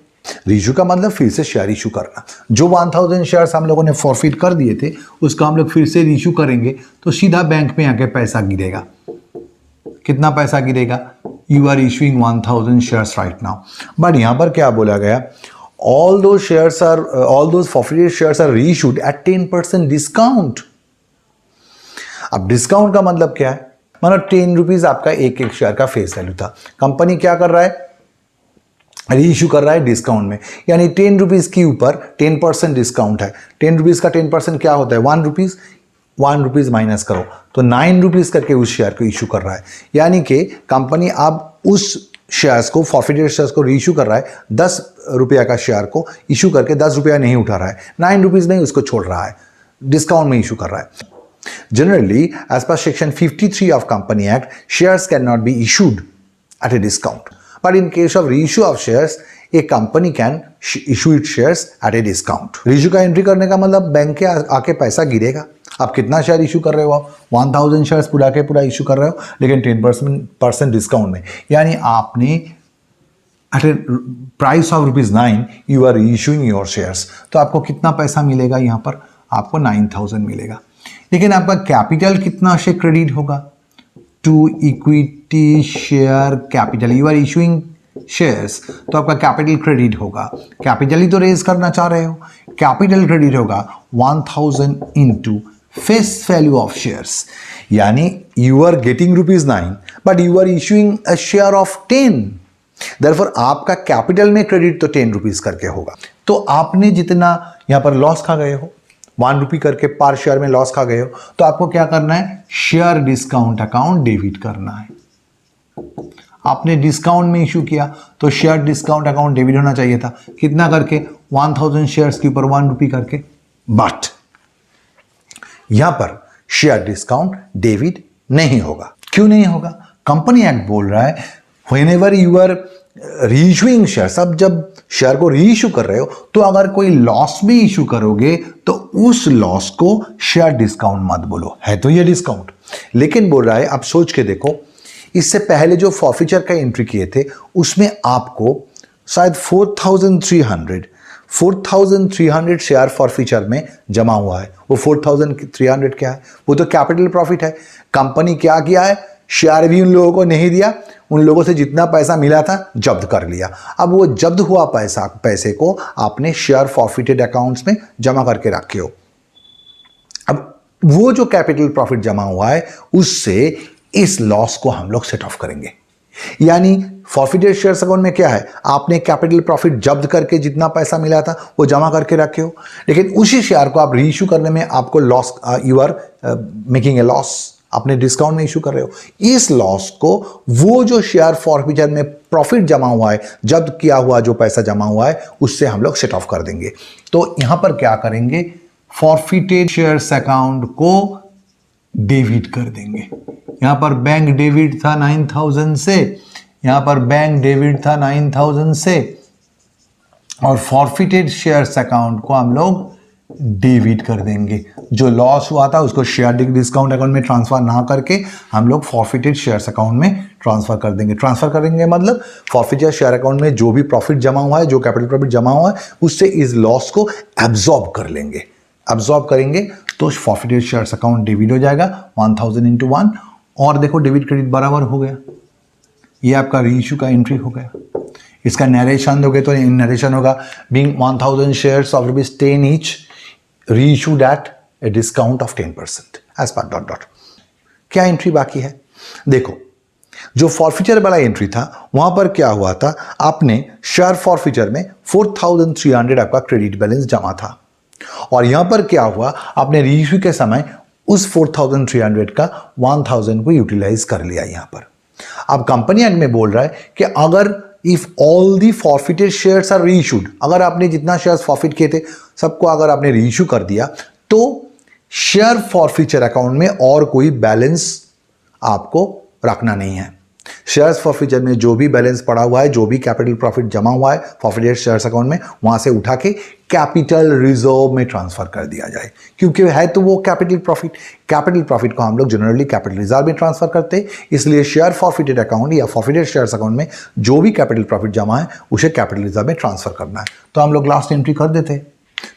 Speaker 1: रीइशू का मतलब फिर से शेयर इशू करना। जो 1,000 शेयर्स हम लोगों ने फॉरफिट कर दिए थे उसका हम लोग फिर से रीइशू करेंगे तो सीधा बैंक में आके पैसा गिरेगा। कितना पैसा गिरेगा, you are issuing 1,000 shares right now, but यहां पर क्या बोला गया, all those forfeited shares are reissued at 10% discount. अब डिस्काउंट का मतलब क्या है, मानो 10 रुपीज आपका एक शेयर का फेस वैल्यू था, कंपनी क्या कर रहा है, री इशू कर रहा है डिस्काउंट में, यानी 10 रुपीज़ के ऊपर 10% डिस्काउंट है। 10 रुपीज़ का 10% क्या होता है, 1 रुपीज़ माइनस करो तो 9 रुपीज़ करके उस शेयर को इशू कर रहा है। यानी कि कंपनी अब उस शेयर्स को, फॉरफिटेड शेयर्स को री इशू कर रहा है, 10 रुपया का शेयर को इशू करके 10 रुपया नहीं उठा रहा है, 9 रुपीज़ नहीं उसको छोड़ रहा है, डिस्काउंट में इशू कर रहा है। Generally as per section 53 of company act, shares cannot be issued at a discount. But in case of reissue of shares, a company can issue its shares at a discount. Reissue का entry करने का मतलब bank के आके पैसा गिरेगा। आप कितना शेयर इशू कर रहे हो, 1,000 शेयर्स पूरा के पूरा इशू कर रहे हो, लेकिन 10% डिस्काउंट में, यानी आपने at a price of ₹9 you are issuing your shares, तो आपको कितना पैसा मिलेगा, यहाँ पर आपको 9,000 मिलेगा। लेकिन आपका कैपिटल कितना से क्रेडिट होगा, to equity share capital, you are issuing shares, तो आपका कैपिटल क्रेडिट होगा। कैपिटल ही तो रेज करना चाह रहे हो, कैपिटल क्रेडिट होगा 1,000 into face value of shares, यानी you are getting ₹9 but you are issuing a share of 10, therefore आपका कैपिटल में क्रेडिट तो 10 रुपीज करके होगा। तो आपने जितना यहां पर लॉस खा गए हो, 1 रुपी करके पर शेयर में लॉस खा गए हो, तो आपको क्या करना है, शेयर डिस्काउंट अकाउंट डेबिट करना है। आपने डिस्काउंट में इशू किया तो शेयर डिस्काउंट अकाउंट डेबिट होना चाहिए था, कितना करके, 1,000 शेयर्स के ऊपर 1 रुपी करके, बट यहां पर शेयर डिस्काउंट डेबिट नहीं होगा। क्यों नहीं होगा, कंपनी एक्ट बोल रहा है व्हेनेवर यू आर रीइशूइंग शेयर्स, अब जब शेयर को रीइशू कर रहे हो तो अगर कोई लॉस भी इशू करोगे तो उस लॉस को शेयर डिस्काउंट मत बोलो, है तो ये डिस्काउंट। लेकिन बोल रहा है, आप सोच के देखो, इससे पहले जो फॉरफीचर का एंट्री किए थे उसमें आपको शायद 4,300 शेयर फॉरफीचर में जमा हुआ है। वो 4,300 क्या है, वो तो कैपिटल प्रॉफिट है। कंपनी क्या किया है, शेयर भी उन लोगों को नहीं दिया, उन लोगों से जितना पैसा मिला था जब्त कर लिया। अब वो जब्त हुआ पैसे को आपने शेयर फॉरफिटेड अकाउंट्स में जमा करके रखे हो। अब वो जो कैपिटल प्रॉफिट जमा हुआ है उससे इस लॉस को हम लोग सेट ऑफ करेंगे। यानी फॉरफिटेड शेयर्स अकाउंट में क्या है, आपने कैपिटल प्रॉफिट जब्त करके जितना पैसा मिला था वो जमा करके रखे हो, लेकिन उसी शेयर को आप रीइशू करने में आपको loss, you are making a loss, आपने डिस्काउंट में इशू कर रहे हो। इस लॉस को वो जो शेयर फॉरफिचर में प्रॉफिट जमा हुआ है, जब्त किया हुआ जो पैसा जमा हुआ है, उससे हम लोग सेट ऑफ कर देंगे। तो यहां पर क्या करेंगे, फॉरफिटेड शेयर्स अकाउंट को डेबिट कर देंगे। यहां पर बैंक डेबिट था 9,000 से, यहां पर बैंक डेबिट था 9,000 से, और फॉरफिटेड शेयर्स अकाउंट को हम लोग डेबिट कर देंगे। जो लॉस हुआ था उसको शेयर डिस्काउंट अकाउंट में ट्रांसफर ना करके हम लोग फॉरफिटेड शेयर्स अकाउंट में ट्रांसफर कर देंगे। ट्रांसफर करेंगे मतलब फॉरफिटेड शेयर अकाउंट में जो भी प्रॉफिट जमा हुआ है, जो कैपिटल प्रॉफिट जमा हुआ है, उससे इस लॉस को एब्जॉर्ब कर लेंगे। एब्जॉर्ब करेंगे तो फॉरफिटेड शेयर्स अकाउंट डेबिट हो जाएगा 1000 इंटू 1। और देखो डेबिट क्रेडिट बराबर हो गया। ये आपका रीइश्यू का एंट्री हो गया। इसका नरेशन दोगे तो नरेशन होगा being 1000 shares of ₹10 each reissued at a discount of 10% as per dot dot. क्या एंट्री बाकी है? देखो, जो फॉरफिचर वाला एंट्री था वहां पर क्या हुआ था, आपने शेयर फॉरफिचर में 4300 आपका क्रेडिट बैलेंस जमा था, और यहां पर क्या हुआ, आपने रीइश्यू के समय उस 4300 का 1000 को यूटिलाइज कर लिया। यहां पर अब कंपनी एक्ट में बोल रहा है कि अगर if all the forfeited shares are reissued, अगर आपने जितना शेयर्स फॉरफिट किए थे सबको अगर आपने रीइश्यू कर दिया तो शेयर फॉरफिचर अकाउंट में और कोई बैलेंस आपको रखना नहीं है। शेयर्स फॉरफिचर में जो भी बैलेंस पड़ा हुआ है, जो भी कैपिटल प्रॉफिट जमा हुआ है फॉरफिटेड शेयर्स अकाउंट में, वहां से उठा के कैपिटल रिजर्व में ट्रांसफर कर दिया जाए, क्योंकि है तो वो कैपिटल प्रॉफिट। कैपिटल प्रॉफिट को हम लोग जनरली कैपिटल रिजर्व में ट्रांसफर करते हैं, इसलिए शेयर फॉरफिटेड अकाउंट या फॉरफिटेड शेयर्स अकाउंट में जो भी कैपिटल प्रॉफिट जमा है उसे कैपिटल रिजर्व में ट्रांसफर करना है। तो हम लोग लास्ट एंट्री कर देते हैं।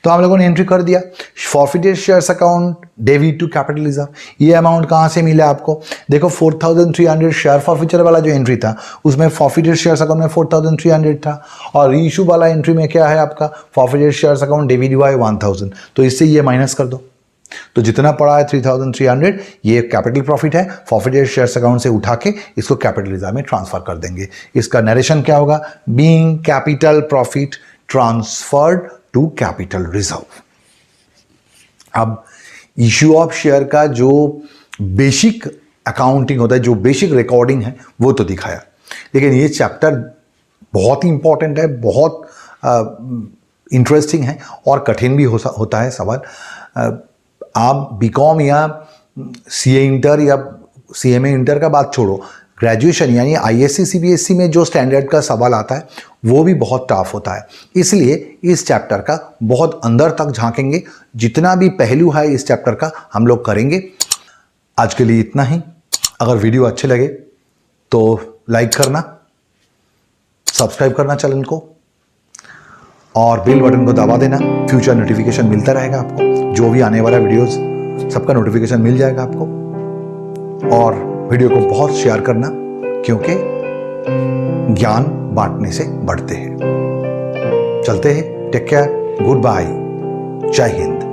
Speaker 1: तो हम लोगों ने एंट्री कर दिया forfeited shares account debit to capital reserve. ये अमाउंट कहां से मिला आपको? देखो 4300 शेयर फॉरफिचर वाला जो एंट्री था उसमें फॉरफिटेड शेयर्स अकाउंट में 4300 था, और रीइश्यू वाला एंट्री में क्या है आपका, फॉरफिटेड शेयर्स अकाउंट डेबिट हुआ है 1000। तो इससे ये माइनस कर दो, तो जितना पड़ा है 3300 ये कैपिटल प्रॉफिट है, फॉरफिटेड शेयर्स अकाउंट से उठा के इसको कैपिटल रिजर्व में ट्रांसफर कर देंगे। इसका नरेशन क्या होगा, being capital profit transferred to capital reserve. अब इश्यू ऑफ शेयर का जो बेसिक अकाउंटिंग होता है, जो बेसिक रिकॉर्डिंग है वो तो दिखाया, लेकिन ये चैप्टर बहुत ही इंपॉर्टेंट है, बहुत इंटरेस्टिंग है और कठिन भी होता है सवाल। आप बीकॉम या सीए इंटर या सीएमए इंटर का बात छोड़ो, ग्रेजुएशन यानी आईएससी सीबीएसई में जो स्टैंडर्ड का सवाल आता है वो भी बहुत टफ होता है, इसलिए इस चैप्टर का बहुत अंदर तक झांकेंगे। जितना भी पहलू है इस चैप्टर का हम लोग करेंगे। आज के लिए इतना ही। अगर वीडियो अच्छे लगे तो लाइक करना, सब्सक्राइब करना चैनल को, और बेल बटन को दबा देना। फ्यूचर नोटिफिकेशन मिलता रहेगा आपको, जो भी आने वाला वीडियोस सबका नोटिफिकेशन मिल जाएगा आपको। और वीडियो को बहुत शेयर करना, क्योंकि ज्ञान बांटने से बढ़ते हैं। चलते हैं, टेक केयर, गुड बाय, जय हिंद।